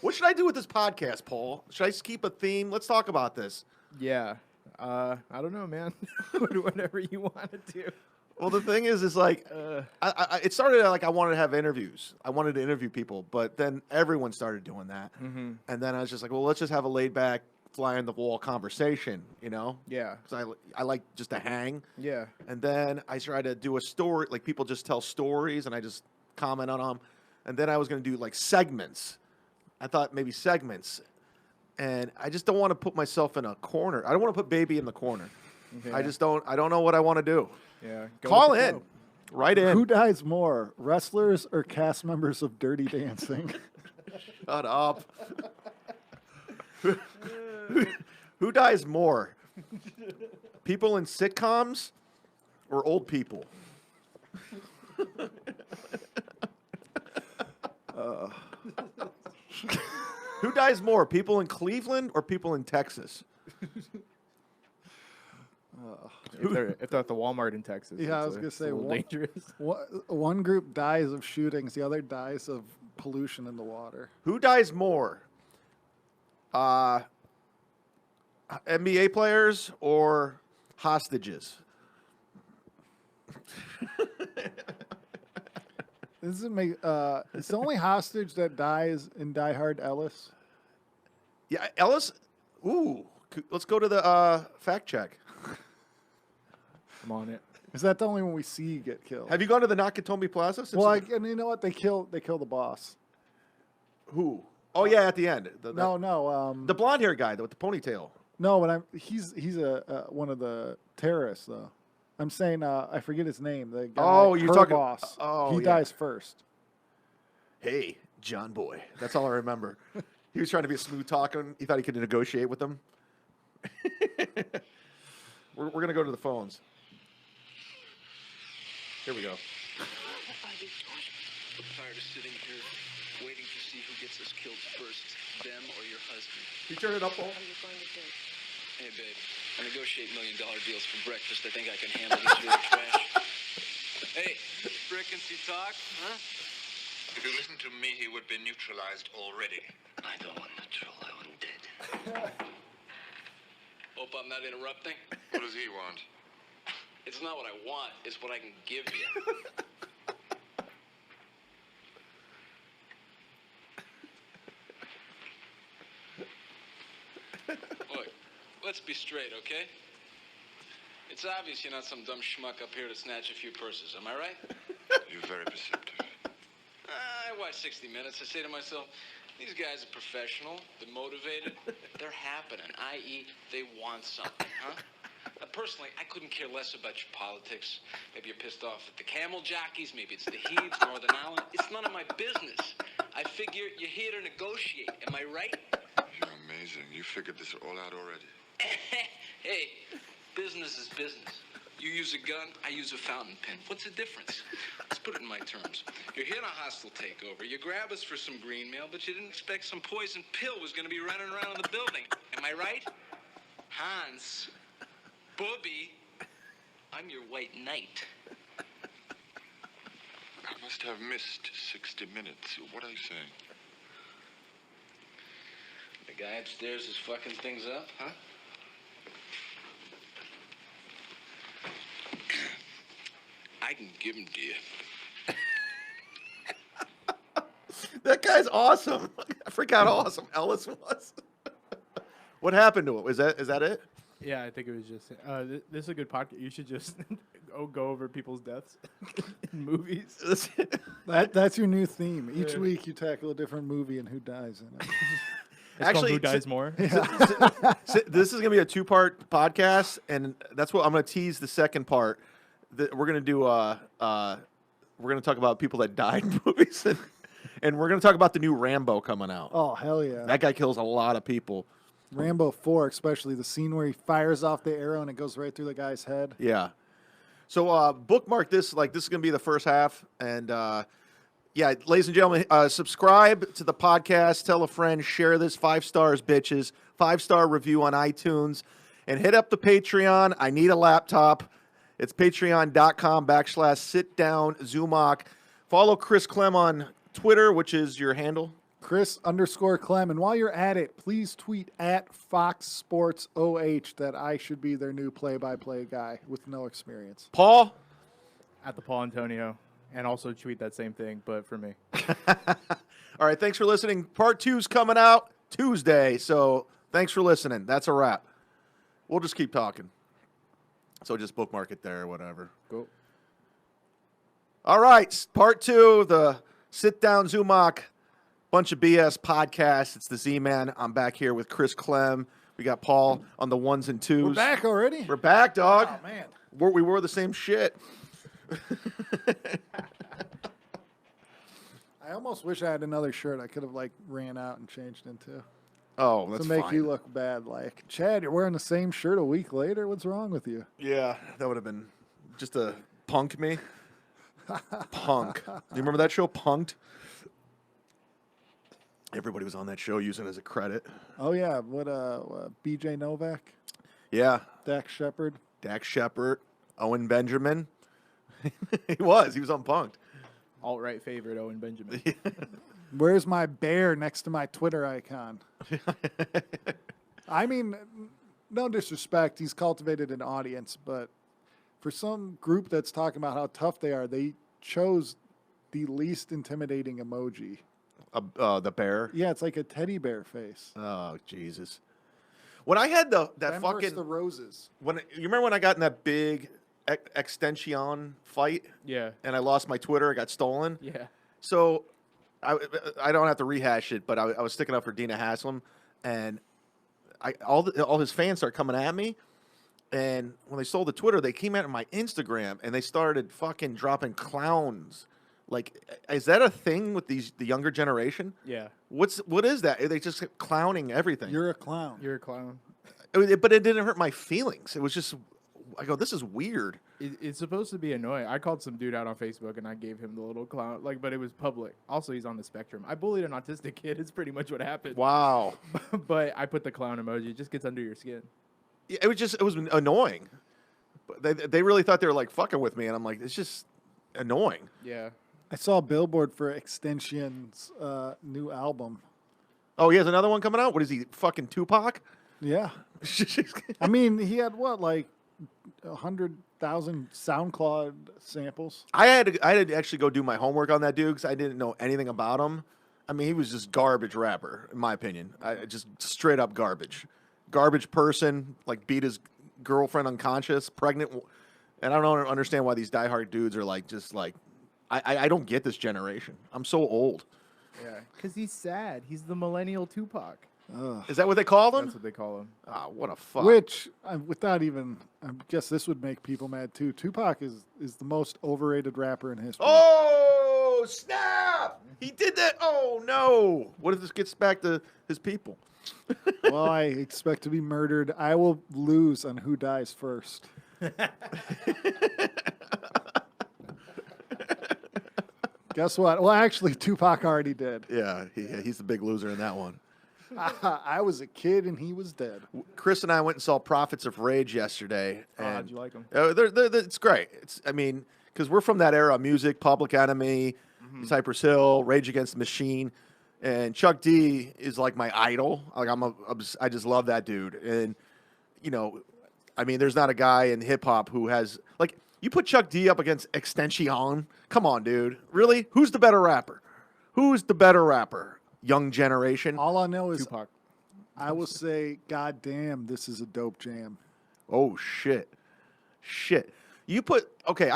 What should I do with this podcast, Paul? Should I just keep a theme? Let's talk about this. Yeah. I don't know, man. Whatever you want to do. Well, the thing is like, it started like I wanted to have interviews. I wanted to interview people, but then everyone started doing that. Mm-hmm. And then I was just like, well, let's just have a laid back, fly on the wall conversation, you know? Yeah. Because I like just to hang. Yeah. And then I tried to do a story, like people just tell stories and I just comment on them. And then I was going to do like segments. I thought maybe segments. And I just don't want to put myself in a corner. I don't want to put baby in the corner. Yeah. I don't know what I want to do. Yeah. Call with the in. flow. Right in. Who dies more, wrestlers or cast members of Dirty Dancing? Shut up. Who dies more? People in sitcoms or old people? Who dies more? People in Cleveland or people in Texas? If they're at the Walmart in Texas. Yeah, I it's was gonna it's say, a little what- dangerous. One group dies of shootings, the other dies of pollution in the water. Who dies more? NBA players or hostages? This is it's the only hostage that dies in Die Hard Ellis. Yeah, Ellis. Ooh, let's go to the fact check. I'm on it. Is that the only one we see get killed? Have you gone to the Nakatomi Plaza? And you know what? They kill the boss. Who? Oh yeah, at the end. No. The blonde hair guy with the ponytail. No, but he's one of the terrorists though. I'm saying I forget his name. The guy, Oh, you're her talking- boss. oh, he yeah. dies first. Hey, John Boy. That's all I remember. He was trying to be a smooth talking. He thought he could negotiate with them. We're gonna go to the phones. Here we go. I'm tired of sitting here waiting to see who gets us killed first, them or your husband. Can you turn it up, Paul? Hey, babe, I negotiate $1 million deals for breakfast. I think I can handle this real trash. Hey, frequency talk, huh? If you listen to me, he would be neutralized already. I don't want neutral, I want dead. Hope I'm not interrupting. What does he want? It's not what I want, it's what I can give you. Look, let's be straight, okay? It's obvious you're not some dumb schmuck up here to snatch a few purses, am I right? You're very perceptive. I watch 60 Minutes. I say to myself, these guys are professional, they're motivated, they're happening, i.e., they want something, huh? A personally, I couldn't care less about your politics. Maybe you're pissed off at the camel jockeys. Maybe it's the Heaves, Northern Ireland. It's none of my business. I figure you're here to negotiate. Am I right? You're amazing. You figured this all out already. Hey, business is business. You use a gun, I use a fountain pen. What's the difference? Let's put it in my terms. You're here in a hostile takeover. You grab us for some green mail, but you didn't expect some poison pill was going to be running around in the building. Am I right? Hans, Bobby, I'm your white knight. I must have missed 60 minutes. What are you saying? The guy upstairs is fucking things up, huh? I can give him to you. That guy's awesome. I forgot how awesome Ellis was. What happened to him? Is that it? Yeah, I think it was just. This is a good podcast. You should just go over people's deaths in movies. That's your new theme. Each week you tackle a different movie and who dies in it. Actually, who dies more? This is gonna be a 2-part podcast, and that's what I'm gonna tease the second part. We're gonna do. We're gonna talk about people that died in movies, and we're gonna talk about the new Rambo coming out. Oh, hell yeah. That guy kills a lot of people. Rambo 4, especially the scene where he fires off the arrow and it goes right through the guy's head. Yeah. So bookmark this. Like, this is gonna be the first half, and yeah, ladies and gentlemen, subscribe to the podcast. Tell a friend. Share this. 5 stars, bitches. 5-star review on iTunes, and hit up the Patreon. I need a laptop. It's patreon.com/sitdownzumock. Follow Chris Clem on Twitter, which is your handle. Chris_Clem. And while you're at it, please tweet at Fox Sports OH that I should be their new play-by-play guy with no experience. Paul? At the Paul Antonio. And also tweet that same thing, but for me. All right, thanks for listening. Part 2's coming out Tuesday, so thanks for listening. That's a wrap. We'll just keep talking. So just bookmark it there or whatever. Cool. All right, part 2, the Sit Down Zumock Bunch of BS podcast. It's the Z-Man. I'm back here with Chris Clem. We got Paul on the 1s and 2s. We're back already? We're back, dog. Oh, man. We wore the same shit. I almost wish I had another shirt I could have, ran out and changed into. Oh, that's to make fine. you look bad. Like, Chad, you're wearing the same shirt a week later? What's wrong with you? Yeah, that would have been just a punk me. Punk. Do you remember that show, Punked? Everybody was on that show using it as a credit. Oh, yeah. What, BJ Novak? Yeah. Dax Shepard? Dax Shepard. Owen Benjamin. He was on Punked. Alt-right favorite, Owen Benjamin. Where's my bear next to my Twitter icon? I mean, no disrespect. He's cultivated an audience, but for some group that's talking about how tough they are, they chose the least intimidating emoji. The bear? Yeah, it's like a teddy bear face. Oh, Jesus. When I had that Them fucking... versus the roses. You remember when I got in that big extension fight? Yeah. And I lost my Twitter. It got stolen? Yeah. So... I don't have to rehash it, but I was sticking up for Dina Haslam, and all his fans started coming at me. And when they stole the Twitter, they came at my Instagram, and they started fucking dropping clowns. Like, is that a thing with the younger generation? Yeah. What is that? Are they just clowning everything? You're a clown. You're a clown. But it didn't hurt my feelings. It was just, I go, this is weird. It's supposed to be annoying. I called some dude out on Facebook and I gave him the little clown, but it was public. Also, he's on the spectrum. I bullied an autistic kid. It's pretty much what happened. Wow. But I put the clown emoji. It just gets under your skin. Yeah, it was annoying. But they really thought they were like fucking with me, and I'm like, it's just annoying. Yeah. I saw a billboard for Extension's new album. Oh, he has another one coming out? What is he, fucking Tupac? Yeah. I mean, he had what, 100,000 SoundCloud samples? I had to actually go do my homework on that dude because I didn't know anything about him. I mean, he was just garbage rapper, in my opinion. Just straight up garbage. Garbage person, beat his girlfriend unconscious, pregnant. And I don't understand why these diehard dudes are I don't get this generation. I'm so old. Yeah. Because he's sad. He's the millennial Tupac. Is that what they call them? That's what they call him. Ah, what a fuck. Which, without even, I guess this would make people mad too. Tupac is the most overrated rapper in history. Oh, snap! He did that. Oh, no. What if this gets back to his people? Well, I expect to be murdered. I will lose on who dies first. Guess what? Well, actually, Tupac already did. Yeah, he's the big loser in that one. I was a kid and he was dead. Chris and I went and saw Prophets of Rage yesterday. And How'd you like them? it's great. Because we're from that era of music, Public Enemy, Cypress Hill, Rage Against the Machine. And Chuck D is like my idol. Like I just love that dude. And, there's not a guy in hip-hop who has, like, you put Chuck D up against Extension. Come on, dude. Really? Who's the better rapper? Young generation. All I know is Tupac. I will say, God damn, this is a dope jam. Oh shit. I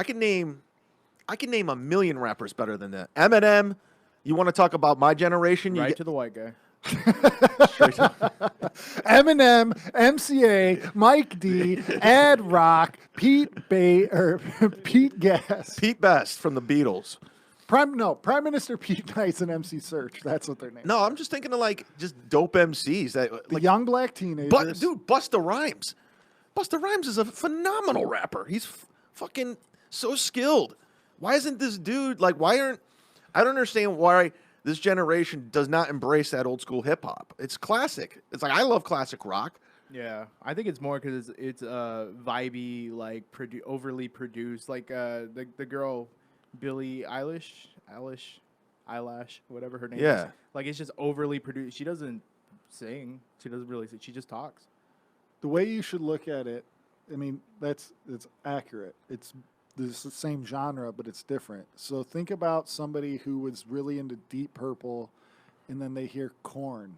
can name a million rappers better than that. Eminem. You want to talk about my generation? Right to the white guy. Eminem, MCA, Mike D, Ad Rock, Pete Gas, Pete Best from the Beatles. Prime Minister Pete Nice and MC Search. That's what their name. No, I'm just thinking of just dope MCs that The young black teenagers. But dude, Busta Rhymes. Busta Rhymes is a phenomenal rapper. He's fucking so skilled. Why isn't this dude I don't understand why this generation does not embrace that old school hip hop. It's classic. It's like I love classic rock. Yeah, I think it's more because it's vibey, overly produced. Like the girl Billie Eilish, whatever her name is. Like it's just overly produced. She doesn't sing. She doesn't really sing. She just talks. The way you should look at it, it's accurate. It's the same genre, but it's different. So think about somebody who was really into Deep Purple, and then they hear Korn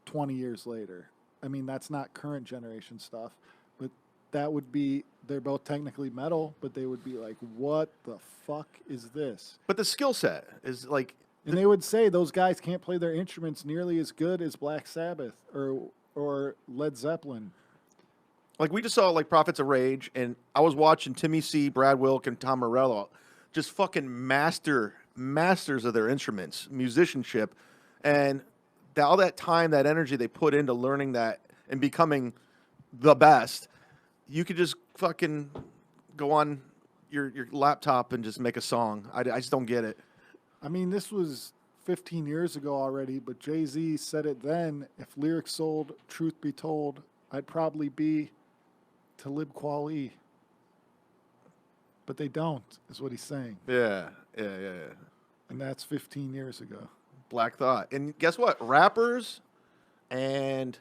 20 years later. That's not current generation stuff, but that would be, they're both technically metal, but they would be like, what the fuck is this? But the skill set is like... And they would say those guys can't play their instruments nearly as good as Black Sabbath or Led Zeppelin. Like we just saw Prophets of Rage, and I was watching Timmy C, Brad Wilk, and Tom Morello just fucking masters of their instruments, musicianship, and all that time, that energy they put into learning that and becoming the best. You could just fucking go on your laptop and just make a song. I just don't get it. This was 15 years ago already, but Jay-Z said it then. If lyrics sold, truth be told, I'd probably be Talib Kweli. But they don't, is what he's saying. Yeah. And that's 15 years ago. Black Thought. And guess what? Rappers and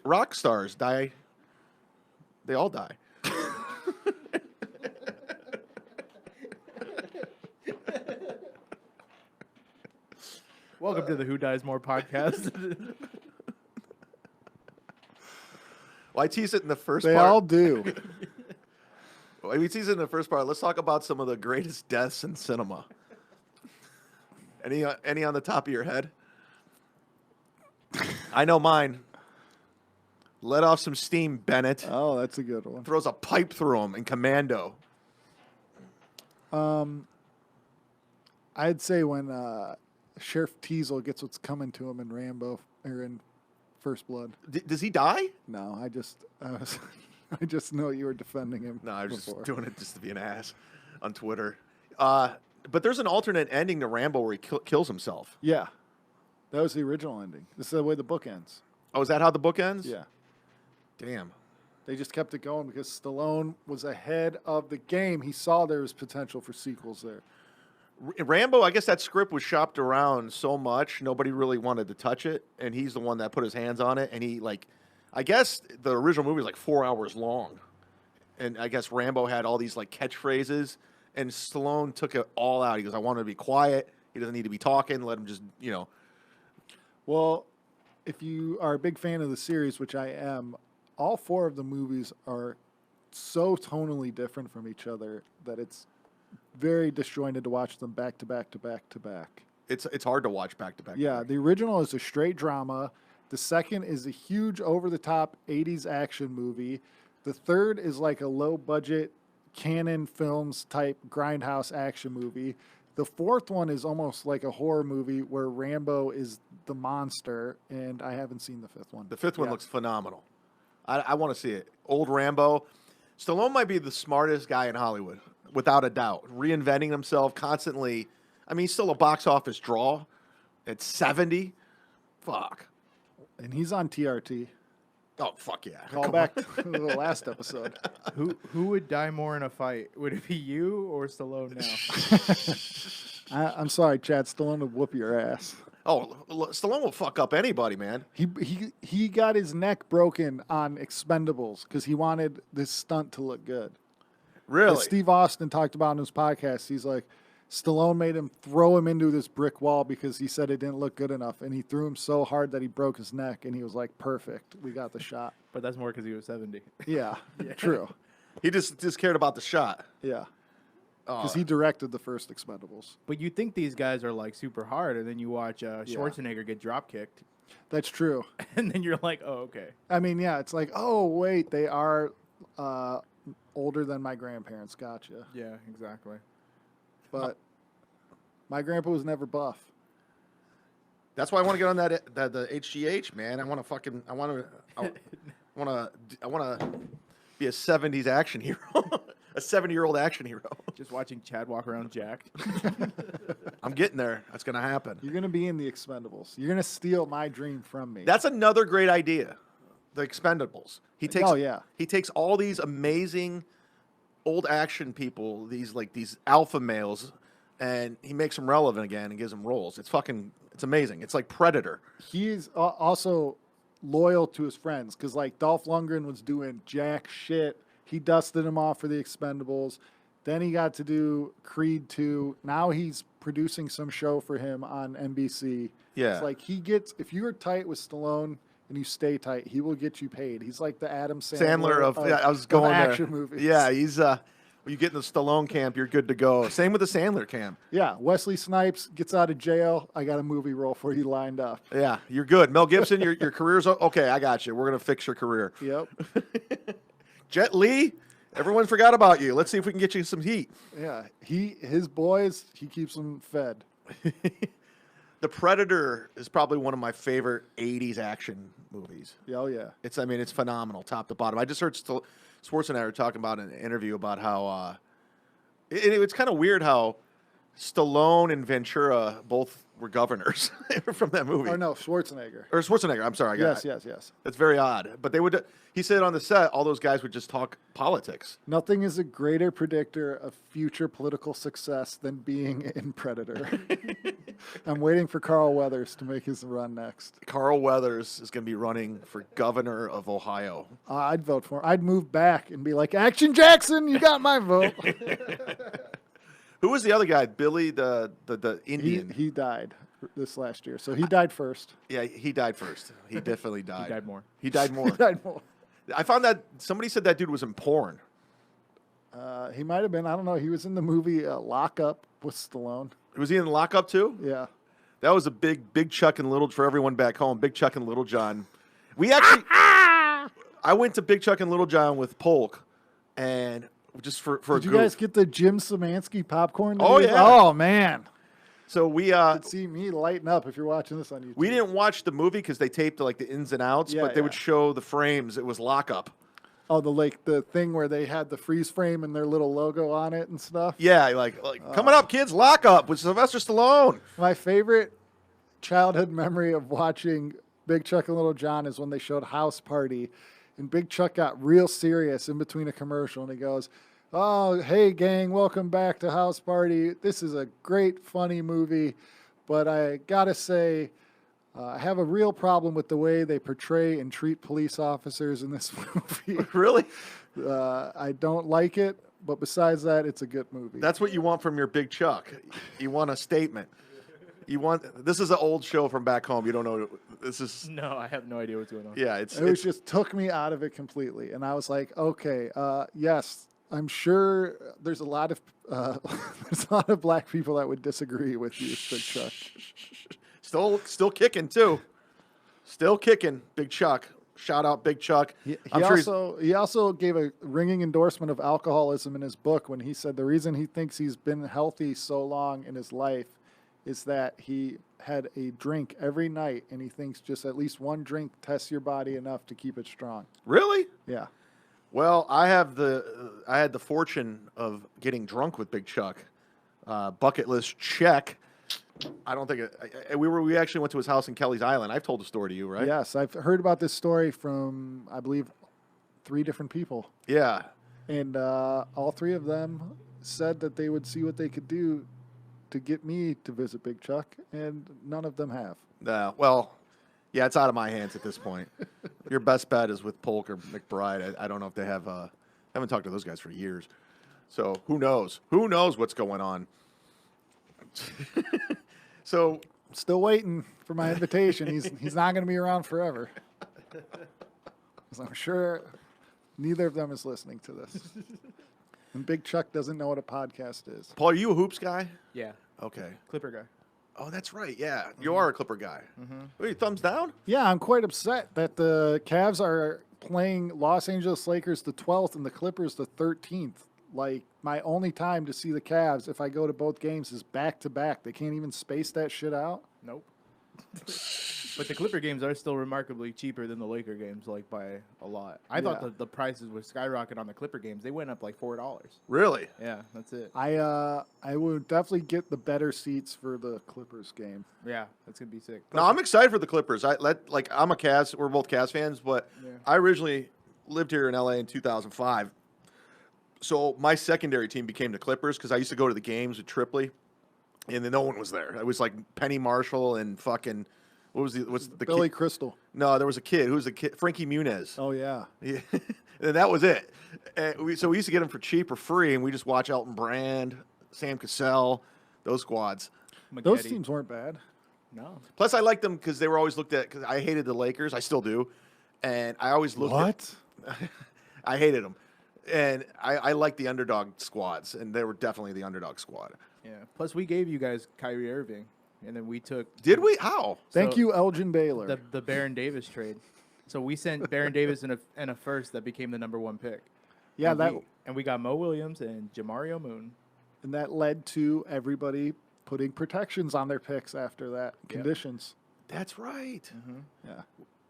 rock stars die. They all die. Welcome to the Who Dies More podcast. Well, I teased it in the first They part. all do. We teased it in the first part. Let's talk about some of the greatest deaths in cinema. Any on the top of your head? I know mine. Let off some steam, Bennett. Oh, that's a good one. Throws a pipe through him in Commando. I'd say when Sheriff Teasel gets what's coming to him in Rambo or in First Blood. Does he die? No, I just know you were defending him. No, I was before. just doing it just to be an ass on Twitter. But there's an alternate ending to Rambo where he kills himself. Yeah, that was the original ending. This is the way the book ends. Oh, is that how the book ends? Yeah. Damn. They just kept it going because Stallone was ahead of the game. He saw there was potential for sequels there. Rambo, I guess that script was shopped around so much, nobody really wanted to touch it, and he's the one that put his hands on it, and he, I guess the original movie was 4 hours long, and I guess Rambo had all these, catchphrases, and Stallone took it all out. He goes, I want him to be quiet, he doesn't need to be talking, let him just, Well, if you are a big fan of the series, which I am, all four of the movies are so tonally different from each other that it's very disjointed to watch them back to back to back to back. It's hard to watch back to back. Yeah, the original is a straight drama. The second is a huge over-the-top 80s action movie. The third is like a low-budget Canon Films type grindhouse action movie. The fourth one is almost like a horror movie where Rambo is the monster, and I haven't seen the fifth one. The fifth one looks phenomenal. I want to see it. Old Rambo. Stallone might be the smartest guy in Hollywood, without a doubt. Reinventing himself constantly. I mean, he's still a box office draw at 70. Fuck. And he's on TRT. Oh, fuck yeah. Call back to the last episode. Who would die more in a fight? Would it be you or Stallone now? I'm sorry, Chad. Stallone would whoop your ass. Oh, Stallone will fuck up anybody, man. He got his neck broken on Expendables because he wanted this stunt to look good. Really? As Steve Austin talked about in his podcast. He's like, Stallone made him throw him into this brick wall because he said it didn't look good enough, and he threw him so hard that he broke his neck, and he was like, perfect. We got the shot. But that's more because he was 70. Yeah, true. He just cared about the shot. Yeah. Because he directed the first Expendables. But you think these guys are like super hard, and then you watch Schwarzenegger get drop kicked, That's true. and then you're like, oh, okay. I mean, yeah, it's like, oh, wait, they are older than my grandparents. Gotcha. Yeah, exactly. But my grandpa was never buff. That's why I want to get on the HGH, man. I want to be a 70s action hero. A 70-year-old action hero. Just watching Chad walk around jacked. I'm getting there. That's going to happen. You're going to be in the Expendables. You're going to steal my dream from me. That's another great idea. The Expendables. He takes all these amazing old action people, these alpha males, and he makes them relevant again and gives them roles. It's amazing. It's like Predator. He's also loyal to his friends because, like, Dolph Lundgren was doing jack shit. He dusted him off for the Expendables. Then he got to do Creed 2. Now he's producing some show for him on NBC. Yeah. It's like if you're tight with Stallone and you stay tight, he will get you paid. He's like the Adam Sandler of I was going there. action movies. Yeah, he's when you get in the Stallone camp, you're good to go. Same with the Sandler camp. Yeah, Wesley Snipes gets out of jail. I got a movie role for you lined up. Yeah, you're good. Mel Gibson, your career's okay. I got you. We're gonna fix your career. Yep. Jet Li, everyone forgot about you. Let's see if we can get you some heat. Yeah, his boys, he keeps them fed. The Predator is probably one of my favorite 80s action movies. Oh, yeah. It's phenomenal, top to bottom. I just heard Schwarzenegger talking about in an interview about how it's kind of weird how Stallone and Ventura both were governors from that movie. Oh, no, Schwarzenegger. Or Schwarzenegger, I'm sorry. Yes. That's very odd. But he said on the set, all those guys would just talk politics. Nothing is a greater predictor of future political success than being in Predator. I'm waiting for Carl Weathers to make his run next. Carl Weathers is going to be running for governor of Ohio. I'd vote for him. I'd move back and be like, Action Jackson, you got my vote. Who was the other guy? Billy, the Indian. He died this last year, so he died first. Yeah, he died first. He definitely died. He died more. He died more. He died more. I found that somebody said that dude was in porn. He might have been. I don't know. He was in the movie Lockup with Stallone. Was he in Lockup too? Yeah. That was a big Chuck and Little for everyone back home. Big Chuck and Little John. We actually, I went to Big Chuck and Little John with Polk, and just for Did a you goof. guys get the Jim Szymanski popcorn? Oh, days? yeah. Oh man. So we You'd see me lighten up if you're watching this on YouTube. we didn't watch the movie because they taped the ins and outs, but they would show the frames. It was Lockup. Oh, the thing where they had the freeze frame and their little logo on it and stuff. Yeah, coming up, kids, Lockup with Sylvester Stallone. My favorite childhood memory of watching Big Chuck and Little John is when they showed House Party, and Big Chuck got real serious in between a commercial, and he goes, "Oh, hey, gang, welcome back to House Party. This is a great, funny movie, but I gotta say, I have a real problem with the way they portray and treat police officers in this movie. Really? I don't like it, but besides that, it's a good movie." That's what you want from your Big Chuck. You want a statement. This is an old show from back home. You don't know. This is. No, I have no idea what's going on. Yeah, It just took me out of it completely. And I was like, okay, yes, I'm sure there's a lot of black people that would disagree with you, Big Chuck. Still kicking too. Still kicking, Big Chuck. Shout out, Big Chuck. He sure also gave a ringing endorsement of alcoholism in his book when he said the reason he thinks he's been healthy so long in his life is that he had a drink every night, and he thinks just at least one drink tests your body enough to keep it strong. Really? Yeah. Well, I had the fortune of getting drunk with Big Chuck. Bucket list check. I don't think we actually went to his house in Kelly's Island. I've told the story to you, right? Yes, I've heard about this story from, I believe, 3 different people. Yeah. And all 3 of them said that they would see what they could do to get me to visit Big Chuck, and none of them have. Well, yeah, it's out of my hands at this point. Your best bet is with Polk or McBride. I don't know if they have. I haven't talked to those guys for years. So who knows? Who knows what's going on? So still waiting for my invitation. He's not going to be around forever. 'Cause I'm sure neither of them is listening to this. And Big Chuck doesn't know what a podcast is. Paul, are you a hoops guy? Yeah. Okay. Clipper guy. Oh, that's right. Yeah, you are a Clipper guy. Wait, thumbs down? Yeah, I'm quite upset that the Cavs are playing Los Angeles Lakers the 12th and the Clippers the 13th. Like, my only time to see the Cavs, if I go to both games, is back-to-back. They can't even space that shit out. Nope. But the Clipper games are still remarkably cheaper than the Laker games, like by a lot. I thought the prices would skyrocket on the Clipper games. They went up like $4. Really? Yeah, that's it. I would definitely get the better seats for the Clippers game. Yeah, that's gonna be sick. No, I'm excited for the Clippers. I'm a Cavs. We're both Cavs fans, but I originally lived here in LA in 2005. So my secondary team became the Clippers because I used to go to the games with Tripley, and then no one was there. It was like Penny Marshall and fucking what's the Billy kid? Crystal. No, there was a kid. Who was the kid? Frankie Muniz. Oh yeah. Yeah. And that was it. And we used to get them for cheap or free, and we just watch Elton Brand, Sam Cassell, those squads. Those teams weren't bad. No. Plus, I liked them because they were always looked at. Because I hated the Lakers, I still do, and I always looked at. I hated them, and I liked the underdog squads, and they were definitely the underdog squad. Yeah. Plus, we gave you guys Kyrie Irving, and then we took. Did we? How? Thank you, Elgin Baylor. The Baron Davis trade. So we sent Baron Davis and a first that became the #1 pick. Yeah, and we got Mo Williams and Jamario Moon. And that led to everybody putting protections on their picks after that. Conditions. That's right. Mm-hmm. Yeah.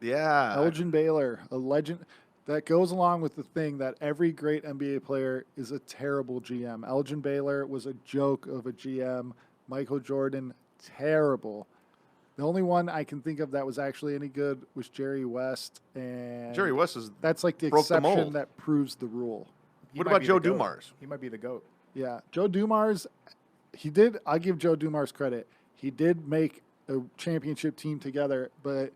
Yeah. Elgin Baylor, a legend. That goes along with the thing that every great NBA player is a terrible GM. Elgin Baylor was a joke of a GM. Michael Jordan, terrible. The only one I can think of that was actually any good was Jerry West. And Jerry West is that's like the broke the exception mold. that proves the rule. What about Joe Dumars? He might be the GOAT. Yeah, Joe Dumars, he did. I give Joe Dumars credit. He did make a championship team together, but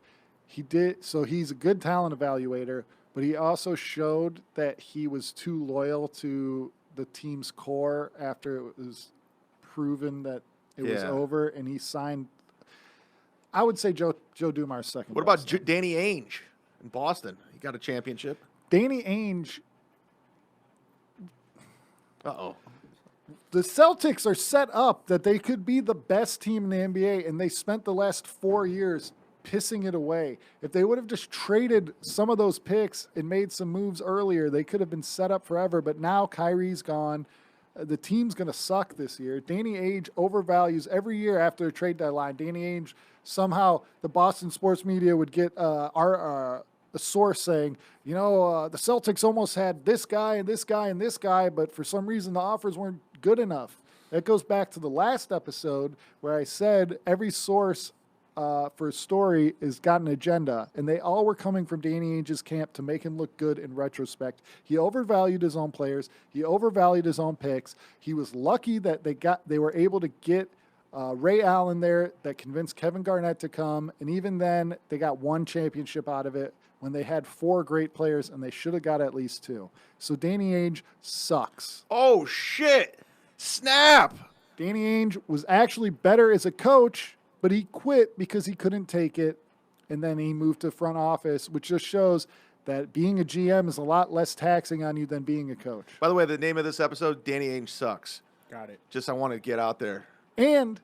he did. So he's a good talent evaluator, but he also showed that he was too loyal to the team's core after it was proven that it was over, and he signed. I would say Joe Dumars second. What about Danny Ainge in Boston? He got a championship. Danny Ainge? Uh-oh. The Celtics are set up that they could be the best team in the NBA, and they spent the last 4 years pissing it away. If they would have just traded some of those picks and made some moves earlier, they could have been set up forever. But now Kyrie's gone. The team's going to suck this year. Danny Ainge overvalues every year after the trade deadline. Danny Ainge, somehow the Boston sports media would get a source saying, the Celtics almost had this guy and this guy and this guy, but for some reason the offers weren't good enough. That goes back to the last episode where I said every source for a story has got an agenda, and they all were coming from Danny Ainge's camp to make him look good in retrospect. He overvalued his own players. He overvalued his own picks. He was lucky that they were able to get Ray Allen there that convinced Kevin Garnett to come, and even then they got one championship out of it when they had 4 great players, and they should have got at least 2. So Danny Ainge sucks. Oh, shit. Snap. Danny Ainge was actually better as a coach, but he quit because he couldn't take it, and then he moved to front office, which just shows that being a GM is a lot less taxing on you than being a coach. By the way, the name of this episode, Danny Ainge Sucks. Got it. Just I want to get out there. And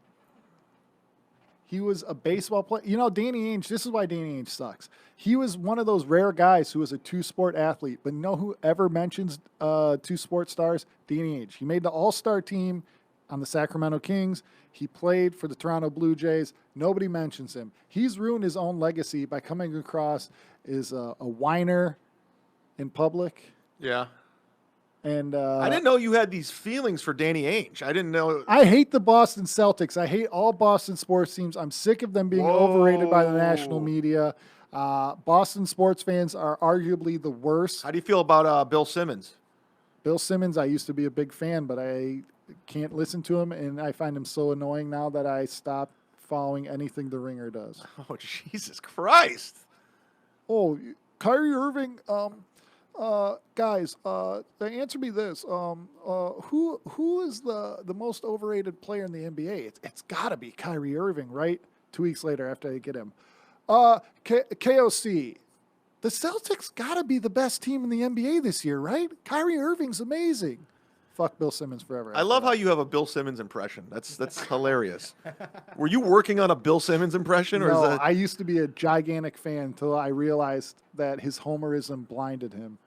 he was a baseball player. You know, Danny Ainge, this is why Danny Ainge sucks. He was one of those rare guys who was a two-sport athlete. But you know who ever mentions two-sport stars? Danny Ainge. He made the all-star team on the Sacramento Kings. He played for the Toronto Blue Jays. Nobody mentions him. He's ruined his own legacy by coming across as a whiner in public. Yeah. And I didn't know you had these feelings for Danny Ainge. I didn't know. I hate the Boston Celtics. I hate all Boston sports teams. I'm sick of them being overrated by the national media. Boston sports fans are arguably the worst. How do you feel about Bill Simmons? Bill Simmons, I used to be a big fan, but I can't listen to him, and I find him so annoying now that I stopped following anything the Ringer does. Oh, Jesus Christ. Oh, Kyrie Irving, guys, answer me this. Who is the most overrated player in the NBA? It's got to be Kyrie Irving, right? 2 weeks later after I get him. KOC, the Celtics got to be the best team in the NBA this year, right? Kyrie Irving's amazing. Fuck Bill Simmons forever. I love how you have a Bill Simmons impression. That's hilarious. Were you working on a Bill Simmons impression? Or No, is that... I used to be a gigantic fan until I realized that his homerism blinded him.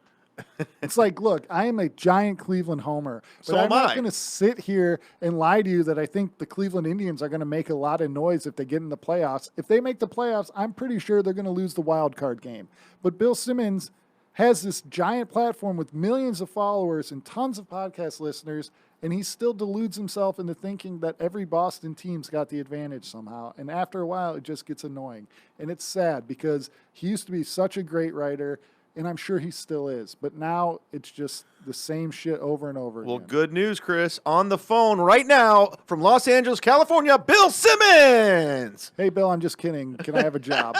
It's like, look, I am a giant Cleveland homer, but So I'm am not I. going to sit here and lie to you that I think the Cleveland Indians are going to make a lot of noise if they get in the playoffs. If they make the playoffs, I'm pretty sure they're going to lose the wild card game. But Bill Simmons has this giant platform with millions of followers and tons of podcast listeners, and he still deludes himself into thinking that every Boston team's got the advantage somehow. And after a while, it just gets annoying. And it's sad because he used to be such a great writer, and I'm sure he still is. But now it's just the same shit over and over Well, again. good news, Chris. On the phone right now from Los Angeles, California, Bill Simmons. Hey, Bill, I'm just kidding. Can I have a job?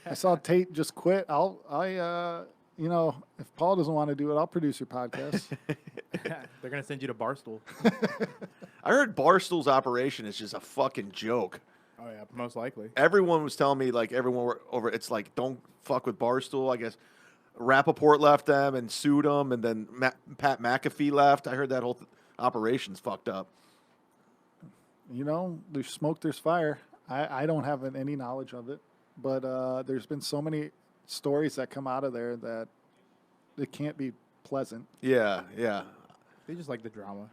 I saw Tate just quit. You know, if Paul doesn't want to do it, I'll produce your podcast. They're going to send you to Barstool. I heard Barstool's operation is just a fucking joke. Oh, yeah, most likely. Everyone was telling me, like, everyone were over, it's like, don't fuck with Barstool. I guess Rappaport left them and sued them, and then Pat McAfee left. I heard that whole operation's fucked up. You know, there's smoke, there's fire. I don't have any knowledge of it. But there's been so many stories that come out of there that it can't be pleasant. Yeah, yeah. They just like the drama.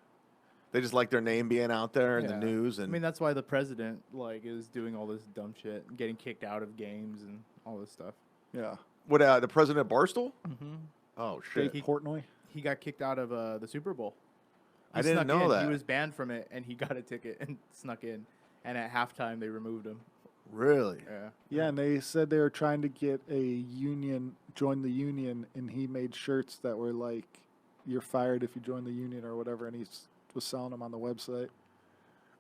They just like their name being out there in the news. And I mean, that's why the president is doing all this dumb shit, getting kicked out of games and all this stuff. Yeah. What, the president of Barstool? Mm-hmm. Oh, shit. Dave Portnoy? He got kicked out of the Super Bowl. I didn't know that. He was banned from it, and he got a ticket and snuck in. And at halftime, they removed him. Really? Yeah. Yeah, and they said they were trying to get a union, join the union, and he made shirts that were like, you're fired if you join the union or whatever, and he was selling them on the website.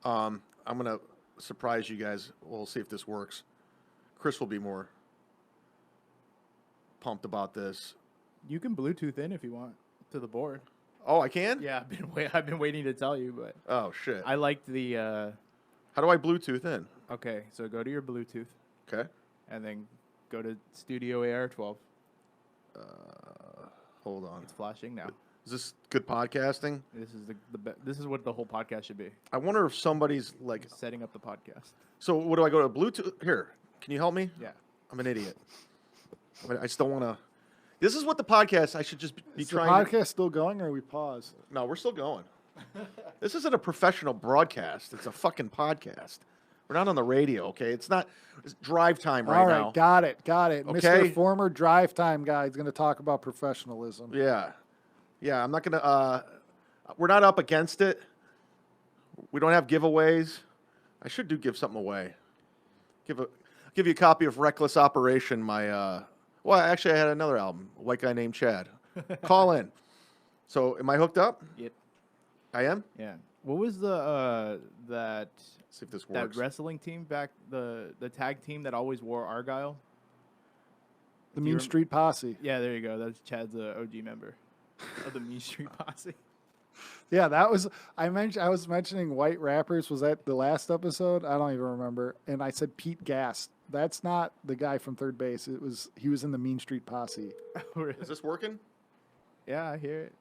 I'm going to surprise you guys. We'll see if this works. Chris will be more pumped about this. You can Bluetooth in if you want to the board. Oh, I can? Yeah, I've been waiting to tell you, but Oh, shit. I liked the. How do I Bluetooth in? Okay, so go to your Bluetooth. Okay. And then go to Studio AR12. Hold on. It's flashing now. Is this good podcasting? This is this is what the whole podcast should be. I wonder if somebody's like Setting up the podcast. So what do I go to Bluetooth? Here, can you help me? Yeah. I'm an idiot. I still want to. This is what the podcast. I should just be Is the trying. podcast still going, or are we paused? No, we're still going. This isn't a professional broadcast. It's a fucking podcast. We're not on the radio, okay? It's not. It's drive time All right, now. got it. Okay. Mr. Former drive time guy is going to talk about professionalism. Yeah, yeah. I'm not gonna. We're not up against it. We don't have giveaways. I should give something away. Give you a copy of Reckless Operation. My well, actually, I had another album. A white guy named Chad. Call in. So, am I hooked up? Yep. I am. Yeah. What was the that See if this that works. wrestling team back the tag team that always wore Argyle? The Mean Street Posse. Yeah, there you go. That's Chad's OG member of the Mean Street Posse. Yeah, that was I was mentioning white rappers. Was that the last episode? I don't even remember. And I said Pete Gas. That's not the guy from third base. He was in the Mean Street Posse. Is this working? Yeah, I hear it.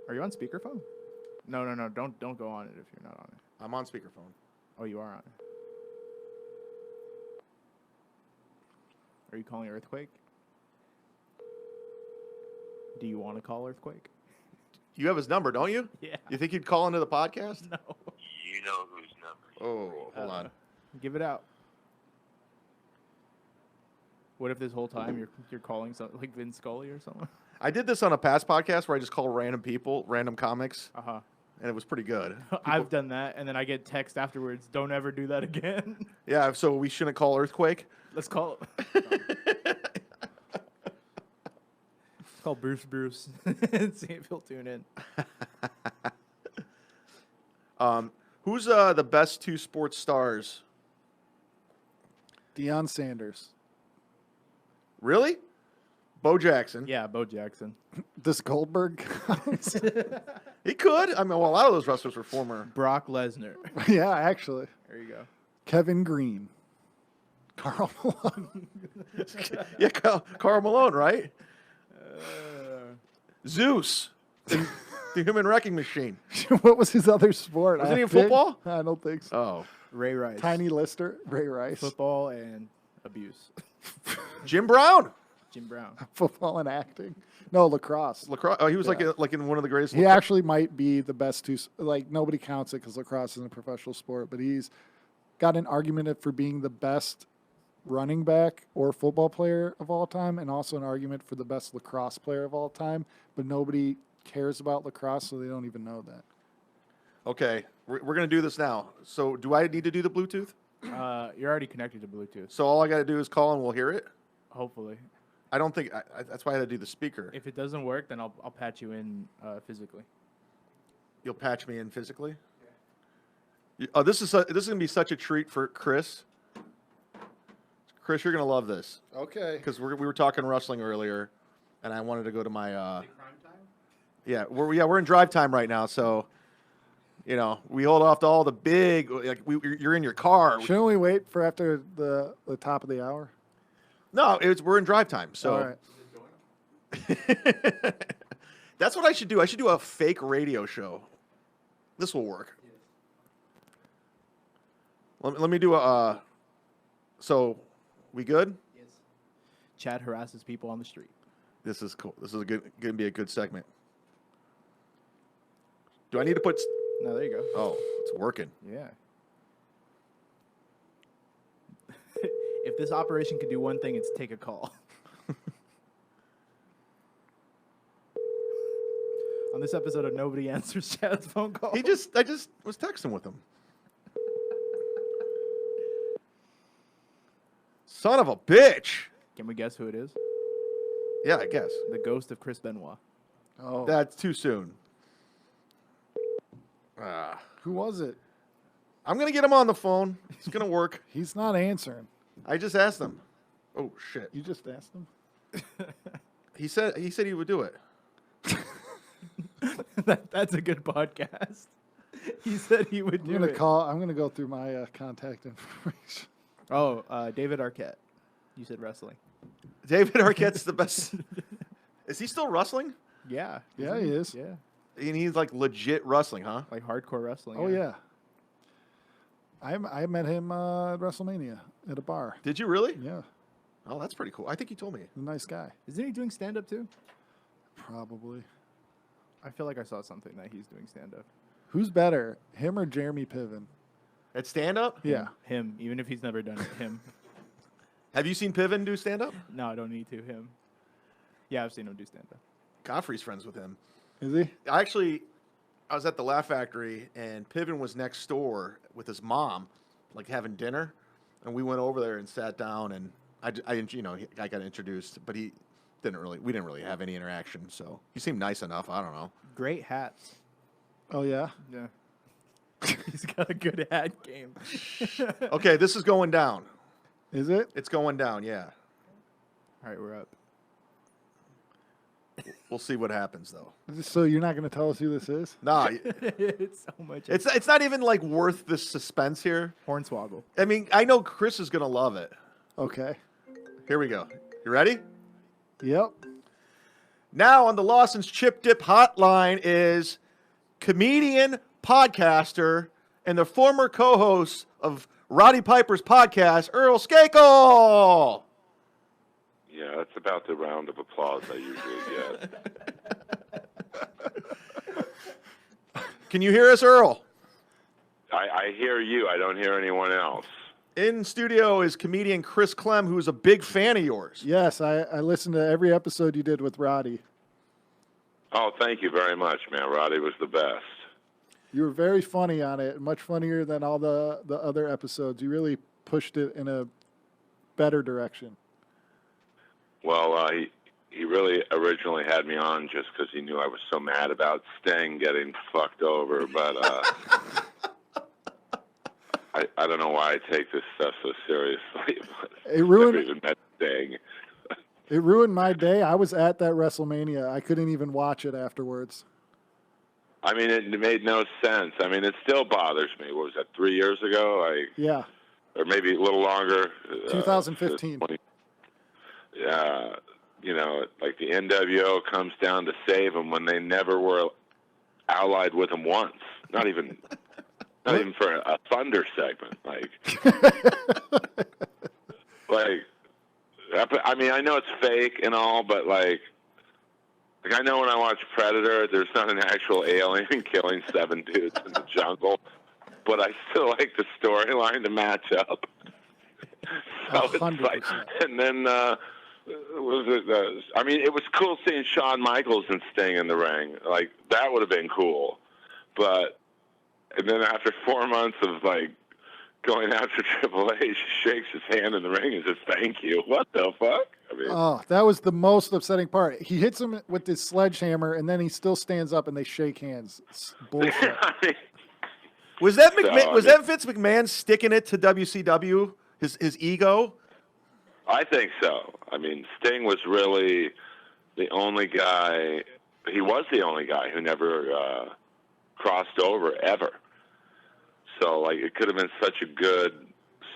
Are you on speakerphone? No. Don't go on it if you're not on it. I'm on speakerphone. Oh, you are on it. Are you calling Earthquake? Do you want to call Earthquake? You have his number, don't you? Yeah. You think he'd call into the podcast? No. You know whose number. Oh, hold on. Give it out. What if this whole time you're calling something like Vince Scully or something? I did this on a past podcast where I just call random people, random comics, Uh-huh. and it was pretty good. I've done that, and then I get text afterwards, don't ever do that again. Yeah, so we shouldn't call Earthquake. Let's call it. Let's call Bruce and see if he'll tune in. Who's the best two sports stars? Deion Sanders. Really? Bo Jackson. Yeah, Bo Jackson. Does Goldberg count? He could. I mean, well, a lot of those wrestlers were former. Brock Lesnar. Yeah, actually. There you go. Kevin Green. Carl Malone. Yeah, Karl Malone, right? Zeus, the human wrecking machine. What was his other sport? Was it in Acting? football? I don't think so. Oh, Ray Rice. Tiny Lister, Ray Rice. Football and abuse. Jim Brown. Jim Brown. Football and acting. No, lacrosse. Lacrosse. Oh, he was Yeah. like in one of the greatest. He actually might be the best two. Like, nobody counts it because lacrosse isn't a professional sport, but he's got an argument for being the best running back or football player of all time, and also an argument for the best lacrosse player of all time. But nobody cares about lacrosse, so they don't even know that. Okay, we're gonna do this now. So, do I need to do the Bluetooth? You're already connected to Bluetooth. So all I got to do is call and we'll hear it. Hopefully. I don't think that's why I had to do the speaker. If it doesn't work, then I'll patch you in physically. You'll patch me in physically. Oh, this is gonna be such a treat for Chris. Chris, you're gonna love this Okay. because we were talking wrestling earlier, and I wanted to go to my. Yeah, we're in drive time right now, so. You know, we hold off to all the big. Like you're in your car. Shouldn't we wait for after the top of the hour? No, we're in drive time. So. All right. That's what I should do. I should do a fake radio show. This will work. Let me do a. So, we good? Yes. Chad harasses people on the street. This is cool. This is going to be a good segment. Do I need to put? No, there you go. Oh, it's working. Yeah. If this operation could do one thing, it's take a call. On this episode of Nobody Answers Chad's phone call. I just was texting with him. Son of a bitch. Can we guess who it is? Yeah, I guess. The ghost of Chris Benoit. Oh, That's too soon. who was it? I'm going to get him on the phone. It's going to work. He's not answering. I just asked him. Oh, shit. You just asked him. He said he would do it. That's a good podcast. He said he would do I'm gonna it. call. I'm gonna go through my contact information. Oh, David Arquette. You said wrestling. David Arquette's the best. Is he still wrestling? Yeah. Yeah, isn't he is. Yeah. And he's like legit wrestling, huh? Like hardcore wrestling. Oh yeah. I met him at WrestleMania at a bar. Did you really? Yeah, Oh, that's pretty cool. I think you told me. a nice guy. Isn't he doing stand up too? Probably. I feel like I saw something that he's doing stand up. Who's better, him or Jeremy Piven? At stand up? Yeah. Him, even if he's never done it. Him. Have you seen Piven do stand up? No, I don't need to. Him. Yeah, I've seen him do stand up. Godfrey's friends with him. Is he? I was at the Laugh Factory, and Piven was next door with his mom, like having dinner, and we went over there and sat down, and I got introduced, but we didn't really have any interaction. So he seemed nice enough. I don't know. Great hats. Oh yeah. Yeah. He's got a good hat game. Okay, this is going down. Is it? It's going down. Yeah. All right, we're up. We'll see what happens, though. So you're not going to tell us who this is? Nah, It's so much. it's not even like worth the suspense here. Hornswoggle. I mean, I know Chris is gonna love it. Okay. Here we go. You ready? Yep. Now on the Lawson's Chip Dip Hotline is comedian, podcaster, and the former co-host of Roddy Piper's podcast, Earl Skakel. Yeah, that's about the round of applause I usually get. Can you hear us, Earl? I hear you. I don't hear anyone else. In studio is comedian Chris Clem, who's a big fan of yours. Yes, I listened to every episode you did with Roddy. Oh, thank you very much, man. Roddy was the best. You were very funny on it, much funnier than all the other episodes. You really pushed it in a better direction. Well, he really originally had me on just because he knew I was so mad about Sting getting fucked over, but I don't know why I take this stuff so seriously. It ruined. Never even met Sting. It ruined my day. I was at that WrestleMania. I couldn't even watch it afterwards. I mean, it made no sense. I mean, it still bothers me. What was that, 3 years ago? Yeah. Or maybe a little longer. 2015. Yeah, you know, like the NWO comes down to save them when they never were allied with them once. Not even for a Thunder segment. I mean, I know it's fake and all, but like I know when I watch Predator, there's not an actual alien killing 7 dudes in the jungle, but I still like the storyline to match up. So 100%. it's like, and then I mean, it was cool seeing Shawn Michaels and Sting in the ring. Like that would have been cool, and then after 4 months of like going after Triple H, he shakes his hand in the ring and says, "Thank you." What the fuck? I mean, oh, that was the most upsetting part. He hits him with his sledgehammer, and then he still stands up, and they shake hands. It's bullshit. I mean, Was that that Vince McMahon sticking it to WCW? His ego? I think so. I mean, Sting was really the only guy. He was the only guy who never crossed over ever. So, like, it could have been such a good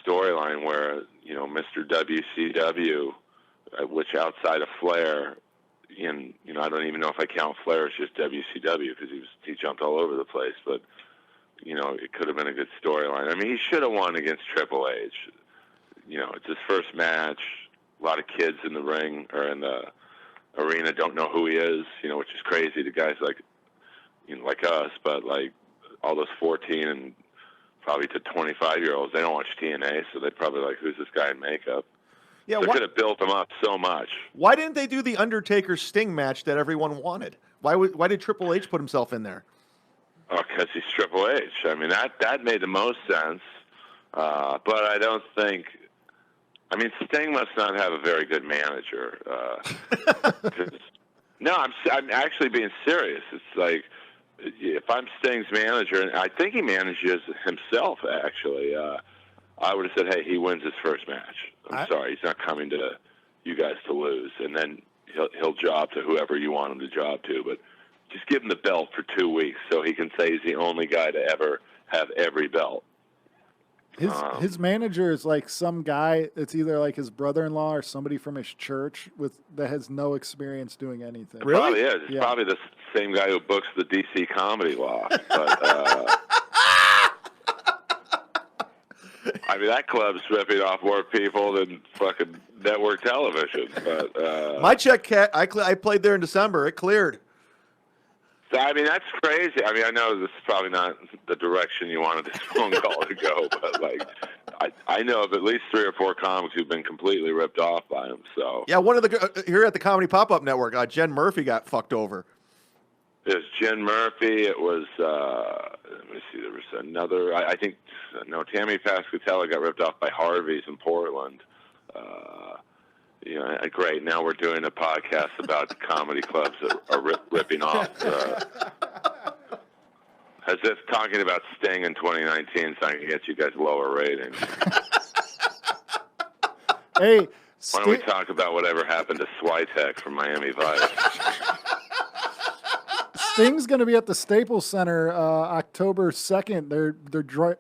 storyline where, you know, Mr. WCW, which outside of Flair, and, you know, I don't even know if I count Flair as just WCW because he jumped all over the place. But, you know, it could have been a good storyline. I mean, he should have won against Triple H. You know, it's his first match. A lot of kids in the ring or in the arena don't know who he is, you know, which is crazy to guys like, you know, like us, but like all those 14 and probably to 25-year-olds, they don't watch TNA, so they're probably like, who's this guy in makeup? Yeah, they could have built him up so much. Why didn't they do the Undertaker Sting match that everyone wanted? Why did Triple H put himself in there? Oh, because he's Triple H. I mean, that made the most sense. But I don't think. I mean, Sting must not have a very good manager. No, I'm actually being serious. It's like if I'm Sting's manager, and I think he manages himself. Actually, I would have said, "Hey, he wins his first match. I'm sorry, he's not coming to you guys to lose, and then he'll job to whoever you want him to job to, but." Just give him the belt for 2 weeks so he can say he's the only guy to ever have every belt. His manager is like some guy that's either like his brother-in-law or somebody from his church that has no experience doing anything. It probably is. It's probably the same guy who books the DC Comedy Law. But, I mean, that club's ripping off more people than fucking network television. But my check, I played there in December. It cleared. I mean, that's crazy. I mean, I know this is probably not the direction you wanted this phone call to go, but like, I know of at least 3 or 4 comics who've been completely ripped off by him. So yeah, one of the here at the Comedy Pop-Up Network, Jen Murphy got fucked over. There's Jen Murphy. It was let me see. There was another. I think Tammy Pascatella got ripped off by Harvey's in Portland. You know, great. Now we're doing a podcast about the comedy clubs that are ripping off. As if talking about Sting in 2019 is not going to get you guys lower ratings. Hey, why don't we talk about whatever happened to Switek from Miami Vice? Sting's going to be at the Staples Center October 2nd. They're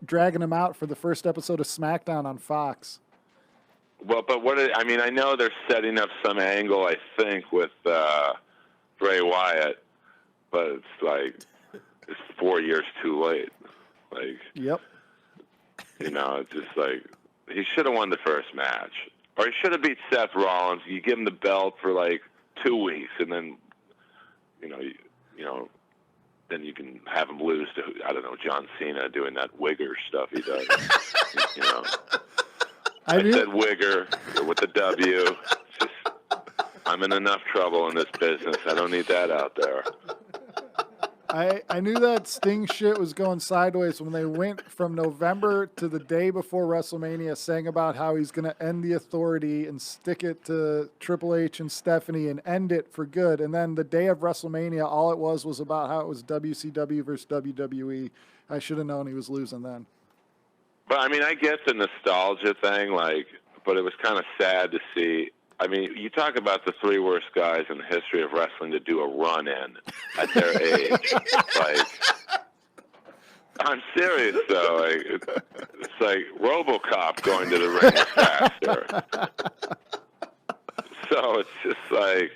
dragging him out for the first episode of SmackDown on Fox. Well, but I mean, I know they're setting up some angle, I think, with Bray Wyatt, but it's like it's 4 years too late. Like, yep. You know, it's just like he should have won the first match, or he should have beat Seth Rollins. You give him the belt for like 2 weeks, and then you know, then you can have him lose to, I don't know, John Cena doing that wigger stuff he does. You know, I said wigger with the W. It's just, I'm in enough trouble in this business. I don't need that out there. I knew that Sting shit was going sideways when they went from November to the day before WrestleMania saying about how he's going to end the Authority and stick it to Triple H and Stephanie and end it for good. And then the day of WrestleMania, all it was about how it was WCW versus WWE. I should have known he was losing then. But, I mean, I get the nostalgia thing, like, but it was kind of sad to see. I mean, you talk about the 3 worst guys in the history of wrestling to do a run-in at their age. Like, I'm serious, though. Like, it's like RoboCop going to the ring faster. So it's just like,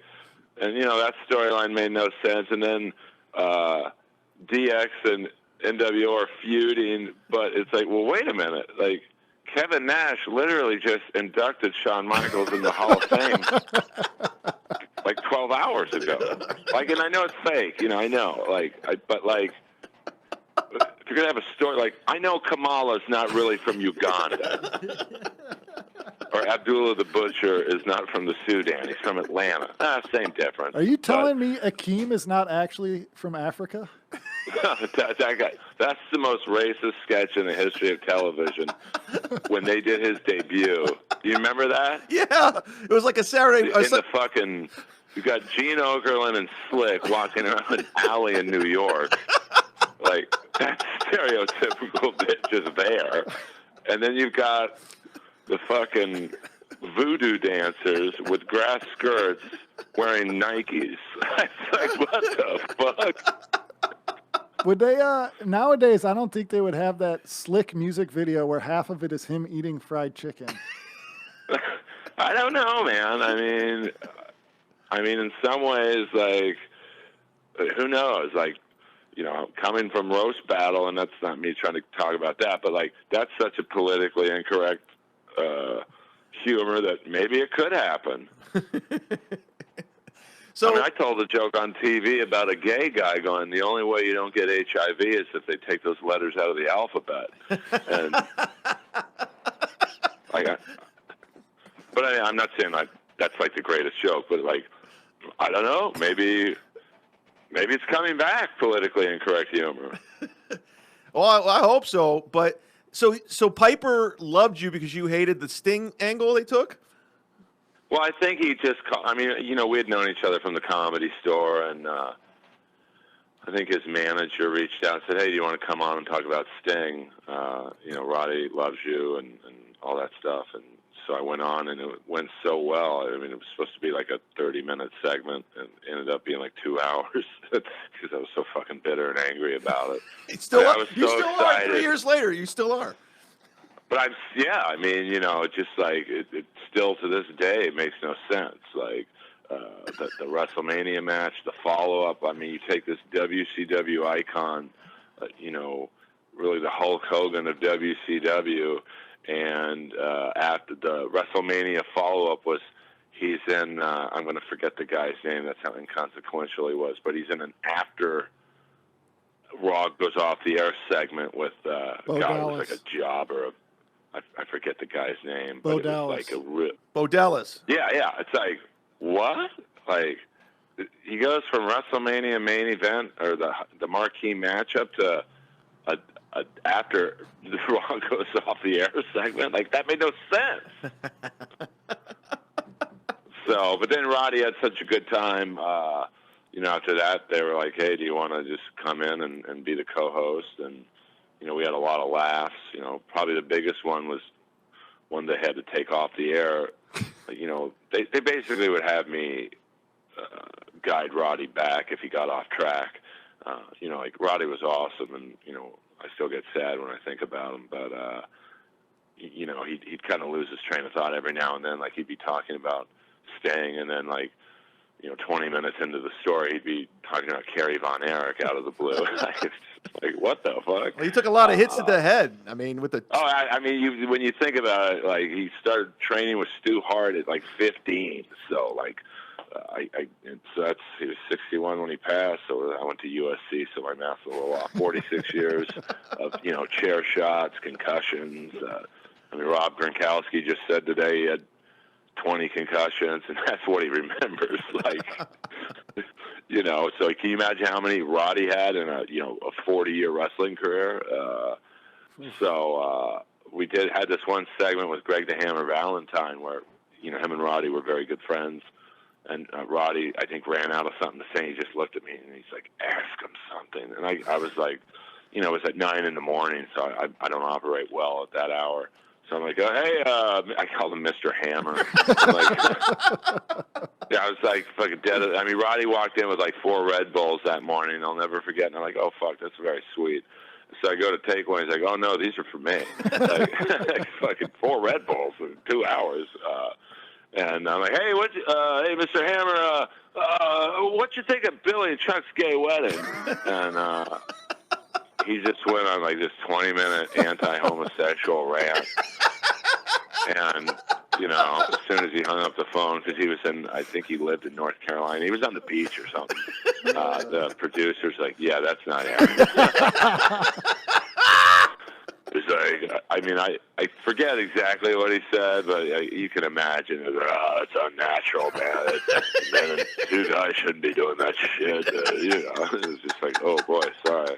and, you know, that storyline made no sense. And then DX and NWO are feuding, but it's like, well, wait a minute. Like, Kevin Nash literally just inducted Shawn Michaels in the Hall of Fame like 12 hours ago. Like, and I know it's fake, you know, I know. Like, but like, if you're gonna have a story, like, I know Kamala's not really from Uganda, or Abdullah the Butcher is not from the Sudan. He's from Atlanta. Same difference. Are you telling me Akeem is not actually from Africa? that guy, that's the most racist sketch in the history of television when they did his debut. Do you remember that? Yeah. It was like a Saturday. The fucking, you got Gene Okerlund and Slick walking around an alley in New York. Like, that's stereotypical bitch is there. And then you've got the fucking voodoo dancers with grass skirts wearing Nikes. It's like, what the fuck? Would they, nowadays, I don't think they would have that Slick music video where half of it is him eating fried chicken. I don't know, man. I mean, in some ways, like, who knows? Like, you know, coming from Roast Battle, and that's not me trying to talk about that, but, like, that's such a politically incorrect humor that maybe it could happen. So, I mean, I told a joke on TV about a gay guy going, the only way you don't get HIV is if they take those letters out of the alphabet. And like, but I'm not saying like that's like the greatest joke, but like, I don't know, maybe it's coming back, politically incorrect humor. Well, I hope so. But so Piper loved you because you hated the Sting angle they took? Well, I think he just, I mean, you know, we had known each other from the Comedy Store, and I think his manager reached out and said, hey, do you want to come on and talk about Sting? You know, Roddy loves you and all that stuff. And so I went on, and it went so well. I mean, it was supposed to be like a 30-minute segment, and ended up being like 2 hours because I was so fucking bitter and angry about it. You still are. You still are. 3 years later, you still are. But I mean, you know, just like it still to this day, it makes no sense. Like the WrestleMania match, the follow-up. I mean, you take this WCW icon, you know, really the Hulk Hogan of WCW, and after the WrestleMania follow-up was he's in, I'm going to forget the guy's name, that's how inconsequential he was, but he's in an after Raw goes off the air segment with a guy who was like a jobber. I forget the guy's name, but it was like a Bo Dallas. Yeah. It's like, what? Like, he goes from WrestleMania main event or the marquee matchup to after the Raw goes off the air segment. Like, that made no sense. So, but then Roddy had such a good time. You know, after that, they were like, hey, do you want to just come in and be the co-host? And you know, we had a lot of laughs. You know, probably the biggest one was one they had to take off the air. You know, they basically would have me guide Roddy back if he got off track. Like Roddy was awesome, and I still get sad when I think about him. But he'd kind of lose his train of thought every now and then. Like he'd be talking about Sting, and then 20 minutes into the story, he'd be talking about Kerry Von Erich out of the blue. It's just like, what the fuck? Well, he took a lot of hits to the head. I mean, with the. When you think about it, he started training with Stu Hart at 15. So he was 61 when he passed. So I went to USC, so my math's a little off. 46 years of chair shots, concussions. Rob Gronkowski just said today he had 20 concussions, and that's what he remembers. So can you imagine how many Roddy had in a 40-year wrestling career? We had this one segment with Greg the Hammer Valentine where him and Roddy were very good friends, and Roddy, I think, ran out of something to say. He just looked at me and he's like, "Ask him something." And I was like, it was at 9 in the morning, so I don't operate well at that hour. So I'm like, hey, I called him Mr. Hammer. I was like fucking dead. Roddy walked in with 4 Red Bulls that morning. I'll never forget. And I'm like, oh, fuck, that's very sweet. So I go to take one. He's like, oh, no, these are for me. Fucking 4 Red Bulls in 2 hours. And I'm like, hey, hey, Mr. Hammer, what you think of Billy and Chuck's gay wedding? And he just went on this 20-minute anti-homosexual rant. And, as soon as he hung up the phone, because he was I think he lived in North Carolina. He was on the beach or something. The producer's like, yeah, that's not Aaron. I forget exactly what he said, but you can imagine. It's unnatural, man. 2 guys shouldn't be doing that shit. It was just like, oh, boy, sorry.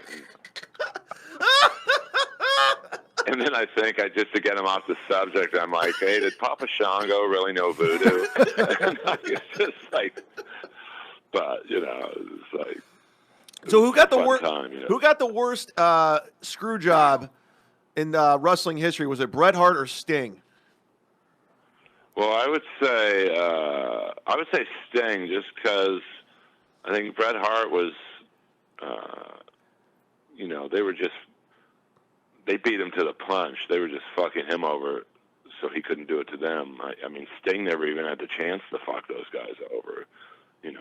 And then I think just to get him off the subject, I'm like, hey, did Papa Shango really know voodoo? And it's just but it's like. So who got the worst? Who got the worst screw job in wrestling history? Was it Bret Hart or Sting? Well, I would say Sting, just because I think Bret Hart was, they beat him to the punch. They were just fucking him over, so he couldn't do it to them. Sting never even had the chance to fuck those guys over. And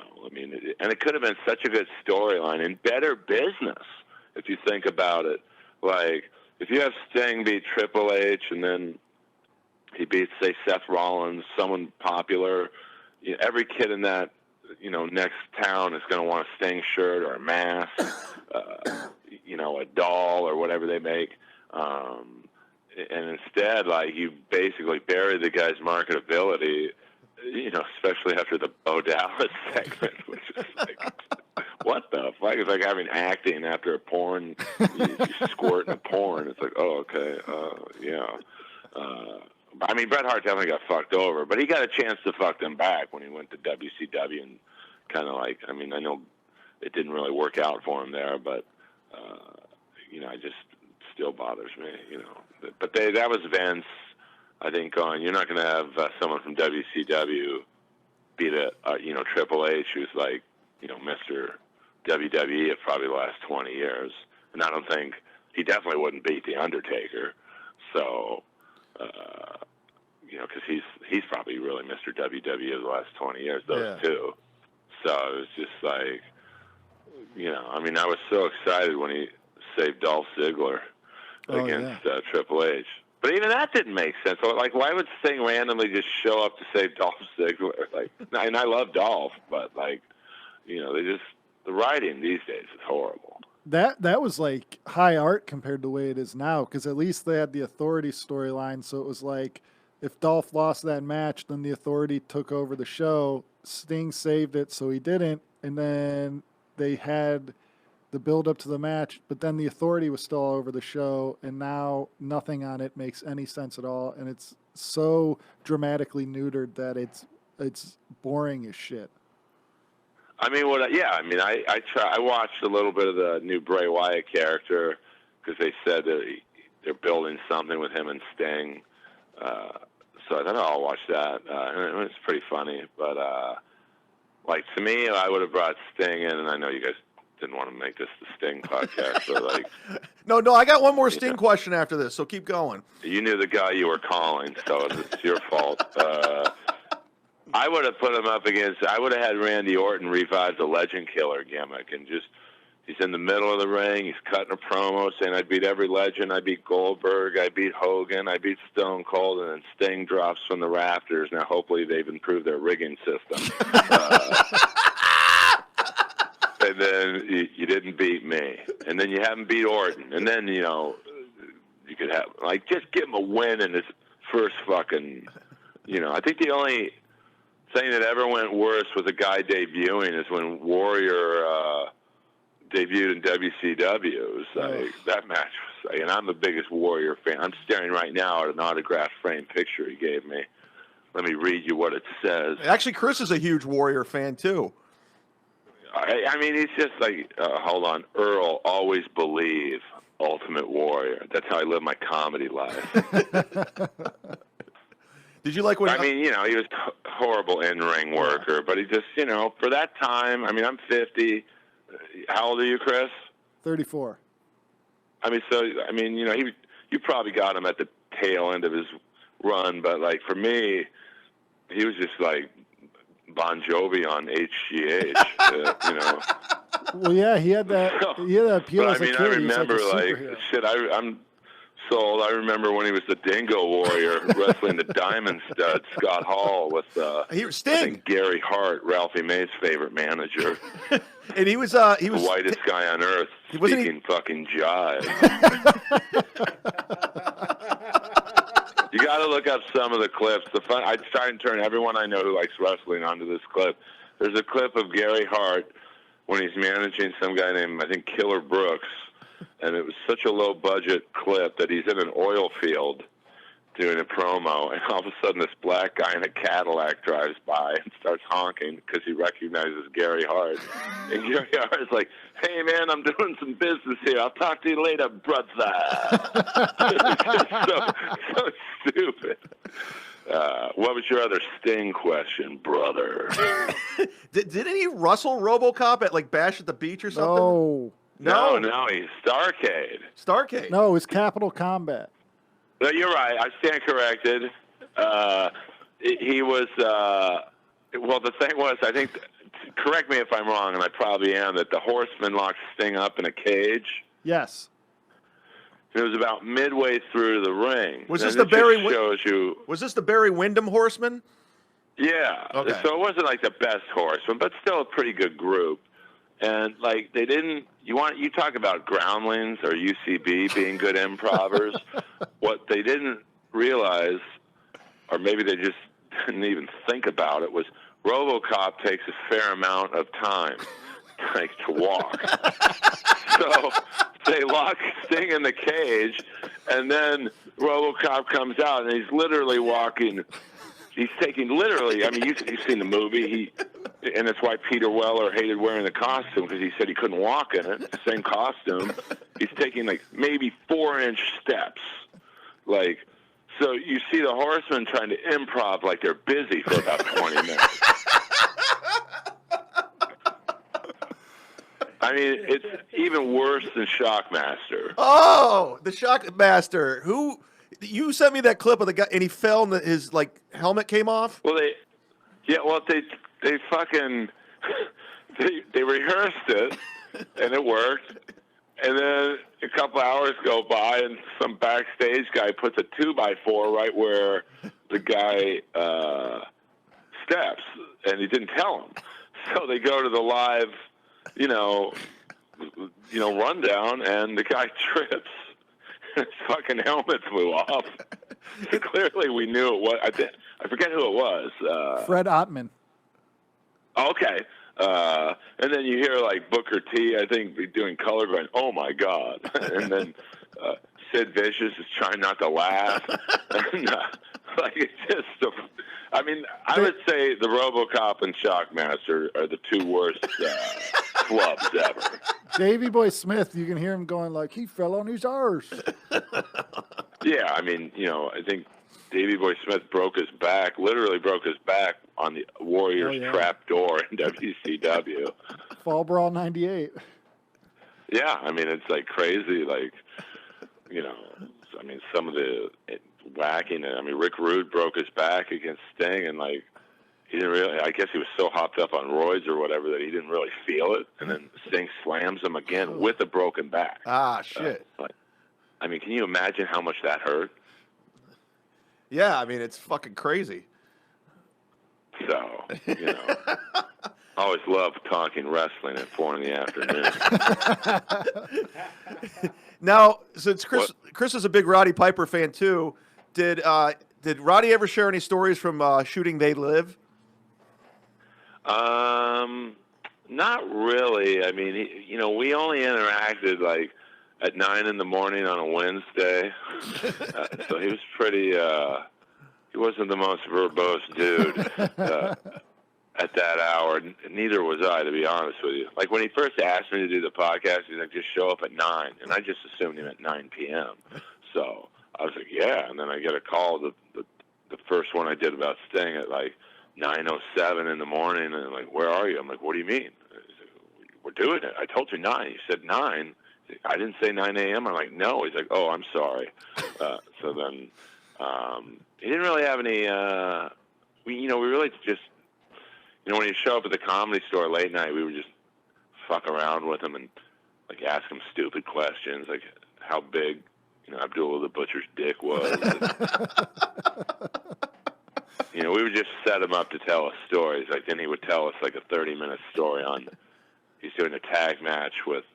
it could have been such a good storyline and better business if you think about it. If you have Sting beat Triple H and then he beats, say, Seth Rollins, someone popular, every kid in that, next town is going to want a Sting shirt or a mask, a doll or whatever they make. And instead, you basically bury the guy's marketability, especially after the Bo Dallas segment, which is what the fuck? It's like having acting after a porn, you squirt in a porn. It's like, oh, okay, yeah. Bret Hart definitely got fucked over, but he got a chance to fuck them back when he went to WCW and kind of I know it didn't really work out for him there, but, it just still bothers me, But that was Vince, I think, going, you're not going to have someone from WCW beat Triple H, who's Mr. WWE of probably the last 20 years. And I don't think, he definitely wouldn't beat The Undertaker. So, because he's probably really Mr. WWE of the last 20 years, those two. So it was just I was so excited when he saved Dolph Ziggler against Triple H. But even that didn't make sense. So, why would Sting randomly just show up to save Dolph Ziggler? And I love Dolph, but the writing these days is horrible. That was high art compared to the way it is now, because at least they had the Authority storyline. So it was if Dolph lost that match, then the Authority took over the show. Sting saved it, so he didn't, and then they had the build up to the match, but then the Authority was still all over the show, and now nothing on it makes any sense at all, and it's so dramatically neutered that it's boring as shit. I watched a little bit of the new Bray Wyatt character because they said that they're building something with him and Sting. So I thought, I'll watch that. And it's pretty funny. But, to me, I would have brought Sting in, and I know you guys didn't want to make this the Sting podcast, but like, no, I got one more Sting question after this, so keep going. you knew the guy you were calling, so it's your fault. I would have put him up against. I would have had Randy Orton revive the Legend Killer gimmick, and just he's in the middle of the ring. He's cutting a promo saying, "I beat every legend. I beat Goldberg. I beat Hogan. I beat Stone Cold." And then Sting drops from the rafters. Now, hopefully, they've improved their rigging system. And then you didn't beat me, and then you haven't beat Orton, and then you could have just give him a win in his first fucking. I think the only thing that ever went worse with a guy debuting is when Warrior debuted in WCW. It was like, that match was and I'm the biggest Warrior fan. I'm staring right now at an autographed framed picture he gave me. Let me read you what it says. Actually, Chris is a huge Warrior fan, too. I mean, he's just like, hold on, Earl, always believe, Ultimate Warrior. That's how I live my comedy life. Did you like when... I mean, he was a horrible in-ring worker, but he just, for that time, I mean, I'm 50. How old are you, Chris? 34. I mean, you probably got him at the tail end of his run, but, like, for me, he was just, like, Bon Jovi on HGH, Well, yeah, he had that appeal as a kid. I remember, I'm so old. I remember when he was the Dingo Warrior wrestling the Diamond Stud, Scott Hall, with Sting. I think Gary Hart, Ralphie May's favorite manager. And he was the whitest guy on earth, speaking fucking jive. You got to look up some of the clips. I try and turn everyone I know who likes wrestling onto this clip. There's a clip of Gary Hart when he's managing some guy named, I think, Killer Brooks, and it was such a low-budget clip that he's in an oil field doing a promo, and all of a sudden this black guy in a Cadillac drives by and starts honking because he recognizes Gary Hart. And Gary Hart's like, "Hey, man, I'm doing some business here. I'll talk to you later, brother." so stupid. What was your other Sting question, brother? Didn't he rustle RoboCop at Bash at the Beach or something? No, he's Starrcade. Starrcade. No, it's Capital Combat. No, you're right. I stand corrected. He was. Well, the thing was, I think. Correct me if I'm wrong, and I probably am. That the Horseman locked Sting up in a cage. Yes. It was about midway through the ring. Was this the Barry? Shows you. Was this the Barry Windham Horseman? Yeah. Okay. So it wasn't like the best Horseman, but still a pretty good group. And they didn't. You talk about groundlings or UCB being good improvers. What they didn't realize, or maybe they just didn't even think about it, was RoboCop takes a fair amount of time, to walk. So they lock Sting in the cage, and then RoboCop comes out, and he's literally walking. He's taking literally. I mean, you've seen the movie. And that's why Peter Weller hated wearing the costume, because he said he couldn't walk in it. Same costume. He's taking maybe 4-inch steps. So you see the Horsemen trying to improv like they're busy for about 20 minutes. I mean, it's even worse than Shockmaster. Oh, the Shockmaster. Who? You sent me that clip of the guy, and he fell, and his helmet came off. Well, they fucking they rehearsed it, and it worked. And then a couple hours go by, and some backstage guy puts a 2x4 right where the guy steps, and he didn't tell him. So they go to the live, rundown, and the guy trips. His fucking helmet flew off. Clearly, we knew it was. I forget who it was. Fred Ottman. Okay. And then you hear Booker T, I think, doing color going, "Oh my God." And then Sid Vicious is trying not to laugh. And, it's just, I mean, I would say the RoboCop and Shockmaster are the two worst flubs ever. Davey Boy Smith, you can hear him going he fell on his arse. Yeah, I mean, I think Davey Boy Smith literally broke his back on the Warriors trap door in WCW. Fall Brawl 98. Yeah, I mean, it's like crazy. Like, you know, I mean, some of the whacking. I mean, Rick Rude broke his back against Sting, and like, he didn't really. I guess he was so hopped up on roids or whatever that he didn't really feel it. And then Sting slams him again with a broken back. Ah, shit. I mean, can you imagine how much that hurt? Yeah, I mean, it's fucking crazy. So, you know, I always love talking wrestling at 4 in the afternoon. Now, since Chris is a big Roddy Piper fan too, did Roddy ever share any stories from shooting They Live? Not really. I mean, we only interacted like at 9 in the morning on a Wednesday, so he was pretty. He wasn't the most verbose dude at that hour. Neither was I, to be honest with you. Like when he first asked me to do the podcast, he's like, "Just show up at 9," and I just assumed he meant 9 p.m. So I was like, "Yeah," and then I get a call. The first one I did about Sting at like 9:07 in the morning, and I'm like, "Where are you?" I'm like, "What do you mean?" He's like, "We're doing it. I told you 9." He said 9. I didn't say 9 a.m. I'm like, "No." He's like, "Oh, I'm sorry." So then he didn't really have any. We really just, when you show up at the Comedy Store late night, we would just fuck around with him and like ask him stupid questions, like how big, Abdullah the Butcher's dick was. And, we would just set him up to tell us stories. Like then he would tell us like a 30-minute story on. He's doing a tag match with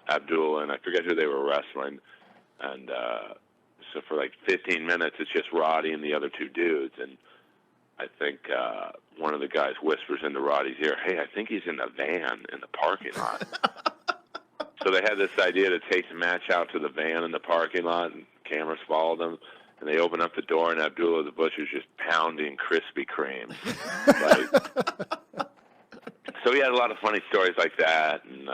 Abdullah, and I forget who they were wrestling. And so for like 15 minutes, it's just Roddy and the other two dudes. And I think one of the guys whispers into Roddy's ear, "Hey, I think he's in a van in the parking lot." So they had this idea to take the match out to the van in the parking lot, and cameras followed them. And they open up the door, and Abdullah the Butcher's just pounding Krispy Kreme. So he had a lot of funny stories like that, and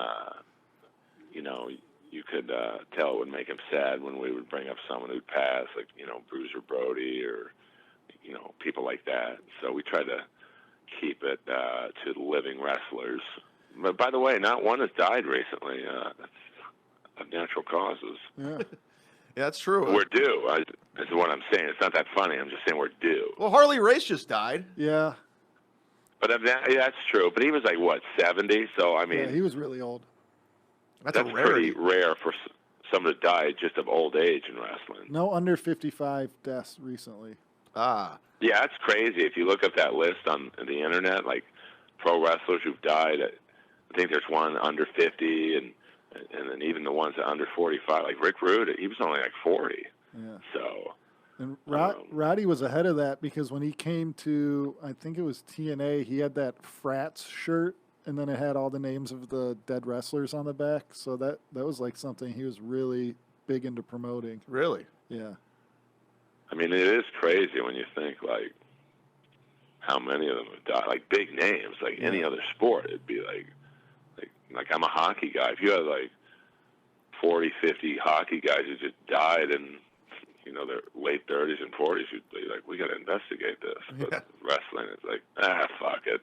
you could tell it would make him sad when we would bring up someone who'd passed, like Bruiser Brody or people like that. So we tried to keep it to the living wrestlers. But by the way, not one has died recently. That's of natural causes. Yeah. Yeah, that's true. We're due. That's what I'm saying. It's not that funny. I'm just saying we're due. Well, Harley Race just died. Yeah. But that's true. But he was like, what, 70? So, I mean. Yeah, he was really old. That's pretty rare for someone to die just of old age in wrestling. No under 55 deaths recently. Ah. Yeah, that's crazy. If you look up that list on the internet, like pro wrestlers who've died, I think there's one under 50 and then even the ones that under 45, like Rick Rude, he was only like 40. Yeah. So. And Roddy was ahead of that because when he came to, I think it was TNA, he had that Frats shirt, and then it had all the names of the dead wrestlers on the back. So that was like something he was really big into promoting. Really? Yeah. I mean, it is crazy when you think like how many of them have died. Like big names, like any other sport, it'd be like I'm a hockey guy. If you had like 40, 50 hockey guys who just died in their late 30s and 40s, you'd be like, we got to investigate this. But wrestling, it's like, fuck it.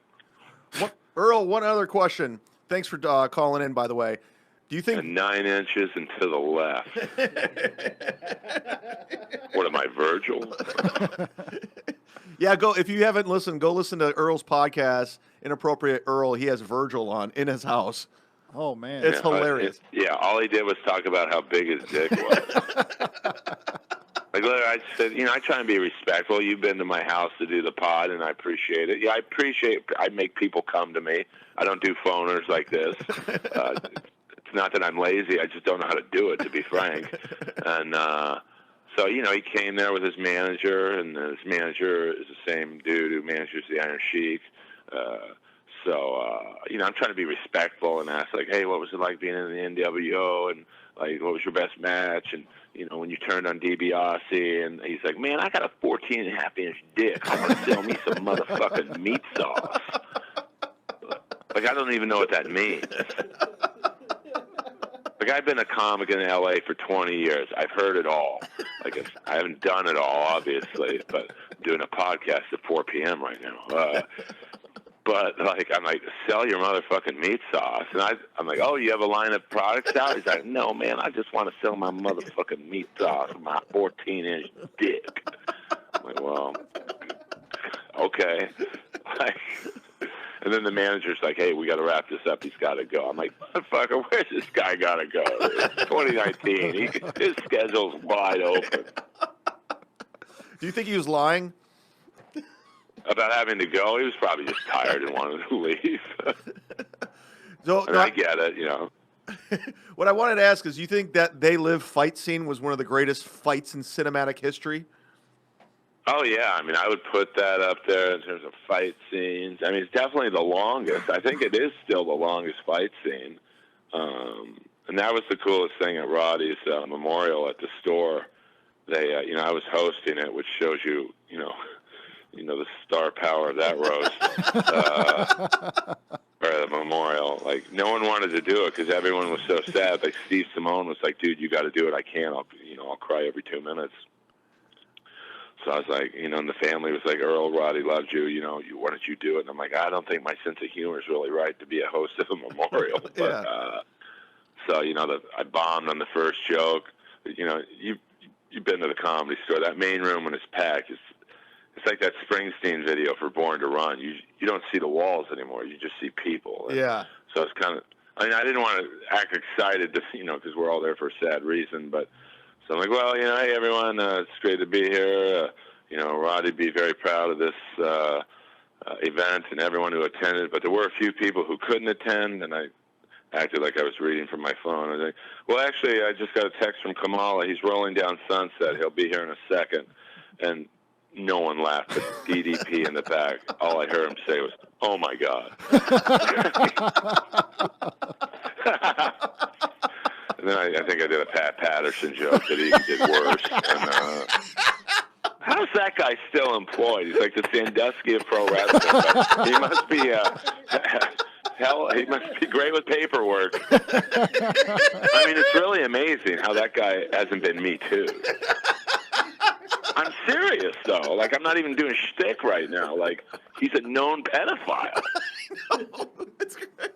Earl, one other question. Thanks for calling in, by the way. Do you think... And 9 inches and to the left. What am I, Virgil? Yeah, if you haven't listened, go listen to Earl's podcast, Inappropriate Earl. He has Virgil on in his house. Oh, man. It's hilarious. All he did was talk about how big his dick was. Like, I said, I try and be respectful. You've been to my house to do the pod, and I appreciate it. Yeah, I make people come to me. I don't do phoners like this. It's not that I'm lazy. I just don't know how to do it, to be frank. And so, he came there with his manager, and his manager is the same dude who manages the Iron Sheik. I'm trying to be respectful and ask, like, hey, what was it like being in the NWO? And, like, what was your best match? And, when you turned on DiBiase, and he's like, man, I got a 14.5-inch dick. I want to sell me some motherfucking meat sauce. Like, I don't even know what that means. Like, I've been a comic in L.A. for 20 years. I've heard it all. Like, I haven't done it all, obviously, but I'm doing a podcast at 4 p.m. right now. But, like, I'm like, sell your motherfucking meat sauce. And I'm like, oh, you have a line of products out? He's like, no, man, I just want to sell my motherfucking meat sauce with my 14-inch dick. I'm like, well, okay. Like, and then the manager's like, hey, we got to wrap this up. He's got to go. I'm like, motherfucker, where's this guy got to go? It's 2019. His schedule's wide open. Do you think he was lying? About having to go? He was probably just tired and wanted to leave. So, I get it, you know. What I wanted to ask is, you think that They Live fight scene was one of the greatest fights in cinematic history? Oh, yeah. I mean, I would put that up there in terms of fight scenes. I mean, it's definitely the longest. I think it is still the longest fight scene. And that was the coolest thing at Roddy's memorial at the store. They, I was hosting it, which shows you, the star power of that roast, or the memorial. Like, no one wanted to do it because everyone was so sad. Like, Steve Simone was like, dude, you got to do it. I can't. I'll cry every 2 minutes. So I was like, and the family was like, Earl, Roddy loved you. Why don't you do it? And I'm like, I don't think my sense of humor is really right to be a host of a memorial. But, Yeah. So, I bombed on the first joke. You've been to the Comedy Store. That main room when it's packed, it's like that Springsteen video for Born to Run. You don't see the walls anymore. You just see people. And Yeah. so it's kind of, I didn't want to act excited, because we're all there for a sad reason. But so I'm like, well, hey, everyone, it's great to be here. Roddy'd be very proud of this event and everyone who attended. But there were a few people who couldn't attend, and I acted like I was reading from my phone. I was like, well, actually, I just got a text from Kamala. He's rolling down Sunset. He'll be here in a second. And no one laughed, but DDP in the back. All I heard him say was, oh, my God. And then I think I did a Pat Patterson joke that he did worse. And, how's that guy still employed? He's like the Sandusky of pro wrestling. He must be he must be great with paperwork. I mean, it's really amazing how that guy hasn't been Me Too. I'm serious, though. Like, I'm not even doing shtick right now. Like, he's a known pedophile. That's great.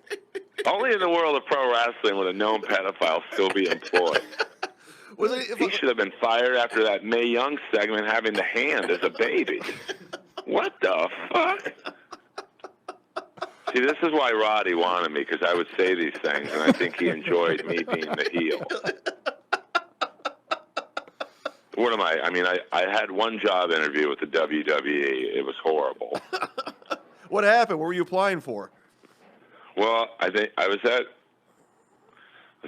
Only in the world of pro wrestling would a known pedophile still be employed. He should have been fired after that Mae Young segment having the hand as a baby. What the fuck? See, this is why Roddy wanted me, because I would say these things, and I think he enjoyed me being the heel. What am I? I mean, I had one job interview with the WWE. It was horrible. What happened? What were you applying for? Well, I think I was at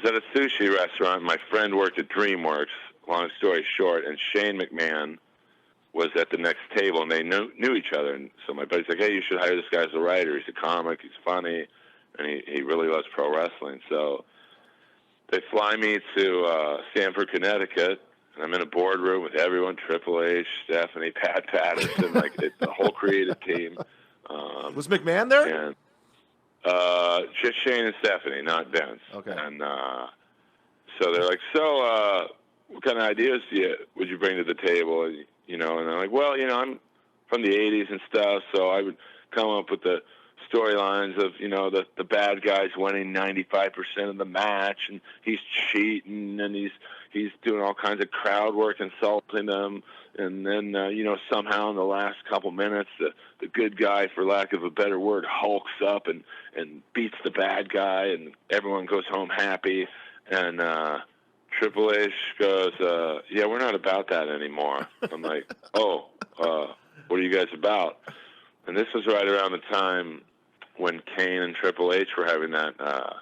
a sushi restaurant. My friend worked at DreamWorks. Long story short, and Shane McMahon was at the next table, and they knew each other. And so my buddy's like, "Hey, you should hire this guy as a writer. He's a comic. He's funny, and he really loves pro wrestling." So they fly me to Stamford, Connecticut, and I'm in a boardroom with everyone: Triple H, Stephanie, Pat Patterson, like the whole creative team. Was McMahon there? And just Shane and Stephanie, not Vince. Okay. And so they're like, so what kind of ideas would you bring to the table? And I'm like, well, I'm from the 80s and stuff, so I would come up with the storylines of, the bad guys winning 95% of the match, and he's cheating, and he's doing all kinds of crowd work, insulting them, and then, somehow in the last couple minutes, the good guy, for lack of a better word, hulks up and beats the bad guy, and everyone goes home happy, and Triple H goes, yeah, we're not about that anymore. I'm like, oh, what are you guys about? And this was right around the time when Kane and Triple H were having that kind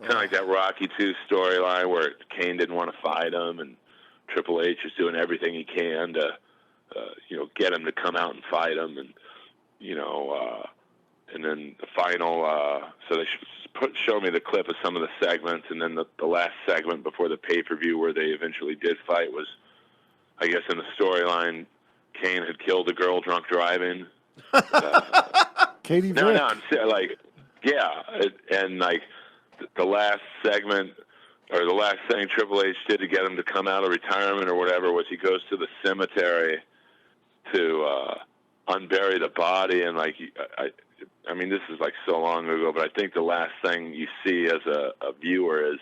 of like that Rocky II storyline where Kane didn't want to fight him, and Triple H is doing everything he can to, get him to come out and fight him, and and then the final. So they show me the clip of some of the segments, and then the last segment before the pay-per-view where they eventually did fight was, I guess, in the storyline, Kane had killed a girl drunk driving. Katie Vick. No, I'm like, yeah, and like the last segment or the last thing Triple H did to get him to come out of retirement or whatever was he goes to the cemetery to unbury the body, and like I mean, this is like so long ago, but I think the last thing you see as a viewer is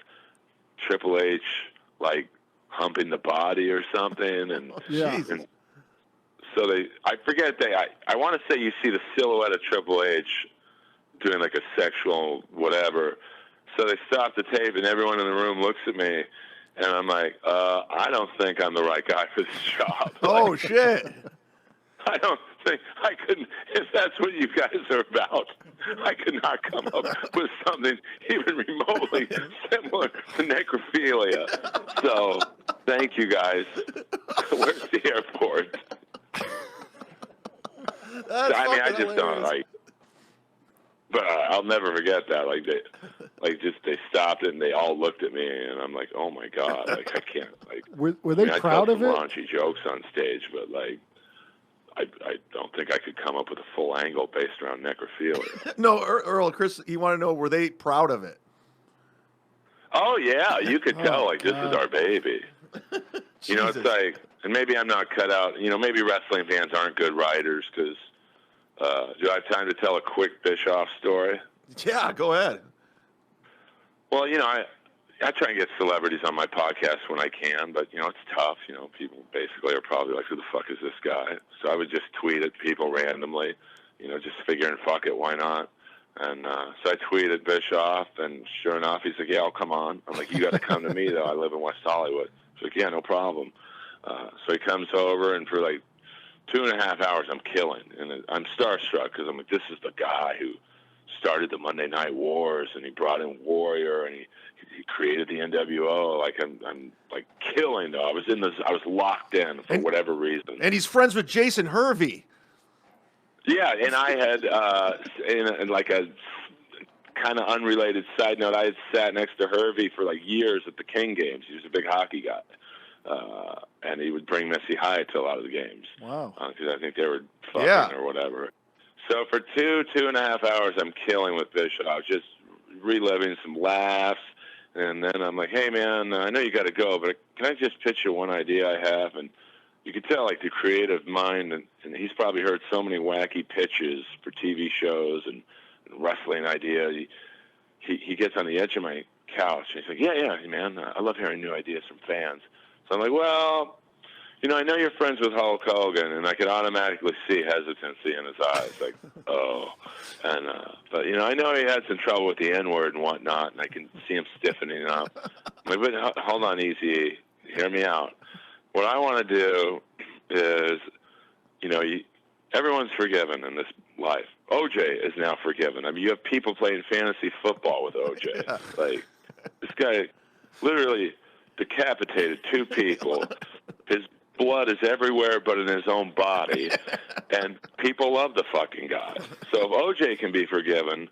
Triple H like humping the body or something, and Yeah. and so I forget I want to say you see the silhouette of Triple H doing like a sexual whatever. So they stop the tape, and everyone in the room looks at me, and I'm like, I don't think I'm the right guy for this job. Oh, Like, shit. I don't think I couldn't. If that's what you guys are about, I could not come up with something even remotely similar to necrophilia. So, thank you guys. Where's the airport? I mean, I just don't like. But I'll never forget that. Like they stopped it and they all looked at me, and I'm like, oh my god, like I can't. Like, were they proud of I it? tell some raunchy jokes on stage, but like. I don't think I could come up with a full angle based around necrophilia. No, Earl, Chris, you want to know, were they proud of it? Oh, yeah, you could tell, like, this is our baby. You know, it's like, and maybe I'm not cut out, you know, maybe wrestling fans aren't good writers because, do I have time to tell a quick Bischoff story? Yeah, go ahead. Well, you know, I try and get celebrities on my podcast when I can, but, you know, it's tough. You know, people basically are probably like, who the fuck is this guy? So I would just tweet at people randomly, you know, just figuring, fuck it, why not? And so I tweeted Bischoff, and sure enough, he's like, yeah, I'll come on. I'm like, you got to come to me, though. I live in West Hollywood. He's like, yeah, no problem. So he comes over, and for like 2.5 hours, I'm killing. And I'm starstruck because I'm like, this is the guy who started the Monday Night Wars, and he brought in Warrior, and he created the NWO. Like I'm like killing though. I was locked in for whatever reason. And he's friends with Jason Hervey. Yeah, and I had in like a kind of unrelated side note, I had sat next to Hervey for like years at the King games. He was a big hockey guy, and he would bring Missy Hyatt to a lot of the games. Wow. Because I think they were fucking or whatever. So for 2.5 hours, I'm killing with Bischoff, just reliving some laughs. And then I'm like, hey, man, I know you got to go, but can I just pitch you one idea I have? And you could tell, like, the creative mind, and he's probably heard so many wacky pitches for TV shows and wrestling ideas. He gets on the edge of my couch, and he's like, yeah, man, I love hearing new ideas from fans. So I'm like, well, you know, I know you're friends with Hulk Hogan, and I could automatically see hesitancy in his eyes, like, oh. And but, you know, I know he had some trouble with the N-word and whatnot, and I can see him stiffening up. I'm like, but hold on, easy. Hear me out. What I want to do is, you know, everyone's forgiven in this life. OJ is now forgiven. I mean, you have people playing fantasy football with OJ. Yeah. Like, this guy literally decapitated 2 people. His blood is everywhere but in his own body, and people love the fucking guy. So if OJ can be forgiven,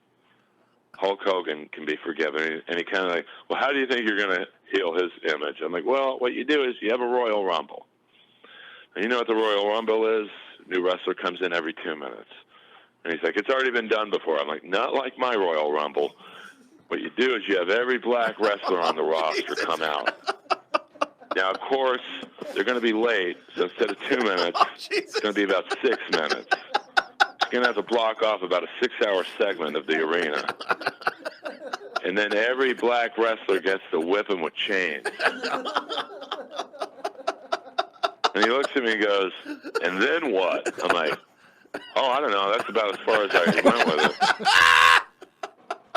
Hulk Hogan can be forgiven. And he kind of like, well, how do you think you're going to heal his image? I'm like, well, what you do is you have a Royal Rumble. And you know what the Royal Rumble is? New wrestler comes in every 2 minutes. And he's like, it's already been done before. I'm like, not like my Royal Rumble. What you do is you have every black wrestler on the roster come out. Now, of course, they're going to be late, so instead of 2 minutes, it's going to be about 6 minutes. You're going to have to block off about a 6-hour segment of the arena. And then every black wrestler gets to whip him with chains. And he looks at me and goes, and then what? I'm like, oh, I don't know. That's about as far as I went with it.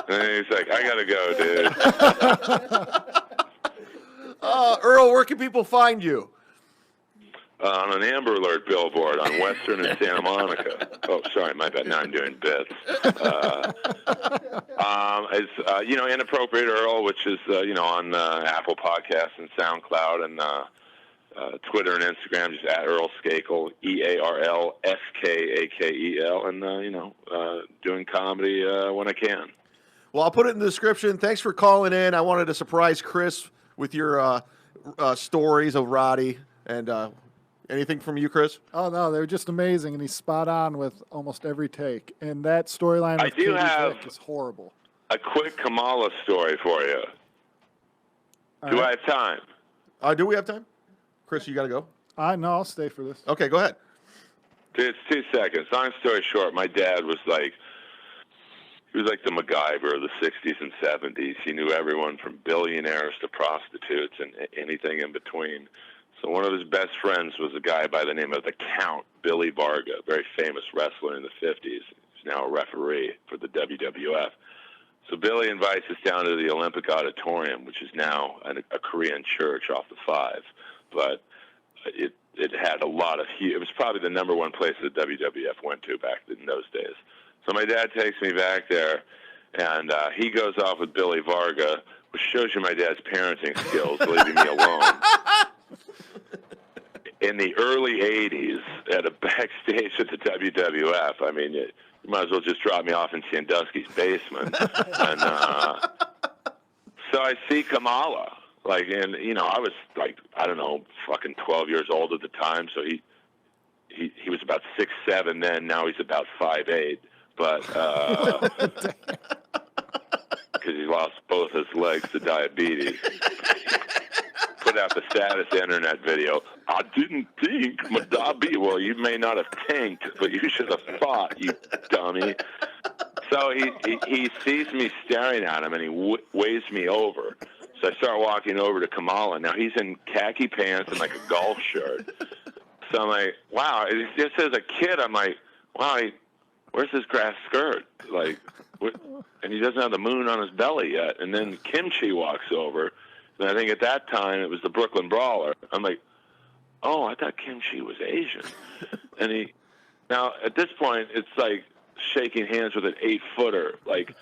And then he's like, I got to go, dude. Earl, where can people find you? On an Amber Alert billboard on Western and Santa Monica. Oh, sorry, my bad. Now I'm doing bits. It's, you know, Inappropriate Earl, which is, you know, on Apple Podcasts and SoundCloud and Twitter and Instagram, just at Earl Skakel, EARLSKAKEL, and, you know, doing comedy when I can. Well, I'll put it in the description. Thanks for calling in. I wanted to surprise Chris with your stories of Roddy. And anything from you, Chris? Oh, no, they're just amazing, and he's spot on with almost every take. And that storyline with Katie Vick is horrible. A quick Kamala story for you. Do I have time? Do we have time? Chris, you got to go? No, I'll stay for this. Okay, go ahead. It's 2 seconds. Long story short, my dad was like, he was like the MacGyver of the 60s and 70s. He knew everyone from billionaires to prostitutes and anything in between. So one of his best friends was a guy by the name of the Count, Billy Varga, a very famous wrestler in the 50s. He's now a referee for the WWF. So Billy invites us down to the Olympic Auditorium, which is now a Korean church off the 5. But it had a lot of it was probably the number one place the WWF went to back in those days. So my dad takes me back there, and he goes off with Billy Varga, which shows you my dad's parenting skills, leaving me alone. In the early 80s, at a backstage at the WWF, I mean, you might as well just drop me off in Sandusky's basement. And so I see Kamala. Like, and, you know, I was like, I don't know, fucking 12 years old at the time. So he was about 6'7" then. Now he's about 5'8". But, because he lost both his legs to diabetes. Put out the status internet video. I didn't think my diabetes. Well, you may not have tanked, but you should have thought, you dummy. So he sees me staring at him, and he waves me over. So I start walking over to Kamala. Now, he's in khaki pants and, like, a golf shirt. So I'm like, wow. Just as a kid, I'm like, wow, where's his grass skirt? Like, and he doesn't have the moon on his belly yet. And then Kimchi walks over. And I think at that time it was the Brooklyn Brawler. I'm like, oh, I thought Kimchi was Asian. And now at this point, it's like shaking hands with an 8-footer. Like,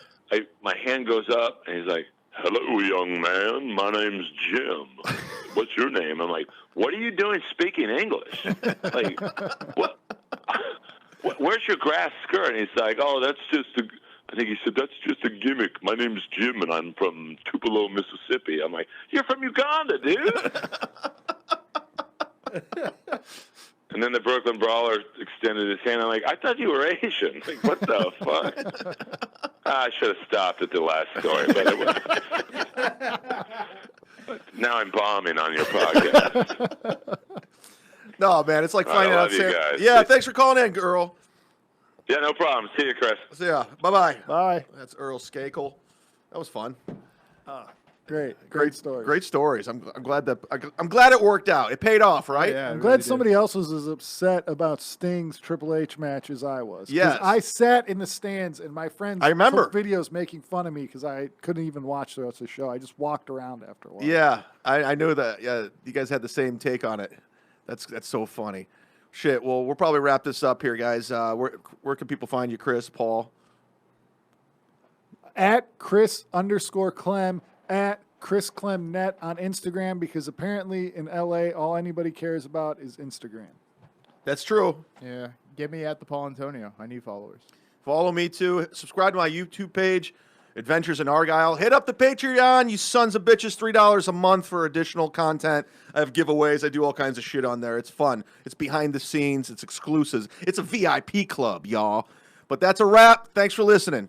my hand goes up, and he's like, hello, young man. My name's Jim. What's your name? I'm like, what are you doing speaking English? Like, what? Where's your grass skirt? And he's like, oh, that's just I think he said, that's just a gimmick. My name's Jim, and I'm from Tupelo, Mississippi. I'm like, you're from Uganda, dude. And then the Brooklyn Brawler extended his hand. I'm like, I thought you were Asian. Like, what the fuck? I should have stopped at the last story, but it was. Now I'm bombing on your podcast. No, man, it's like finding out. You guys. Yeah, thanks for calling in, girl. Yeah, no problem. See you, Chris. See ya. Bye-bye. Bye. That's Earl Skakel. That was fun. Great story. Great stories. I'm glad it worked out. It paid off, right? Yeah, I'm glad somebody else was as upset about Sting's Triple H match as I was. 'Cause Yes. I sat in the stands, and my friends I remember. took videos making fun of me because I couldn't even watch the rest of the show. I just walked around after a while. Yeah, I knew that. Yeah, you guys had the same take on it. That's so funny. Shit. Well, we'll probably wrap this up here, guys. Where can people find you, Chris, Paul? At Chris_Clem, at Chris Clem Net on Instagram, because apparently in LA, all anybody cares about is Instagram. That's true. Yeah. Get me at the Paul Antonio. I need followers. Follow me too. Subscribe to my YouTube page, Adventures in Argyle. Hit up the Patreon, you sons of bitches. $3 a month for additional content. I have giveaways. I do all kinds of shit on there. It's fun. It's behind the scenes. It's exclusives. It's a VIP club, y'all. But that's a wrap. Thanks for listening.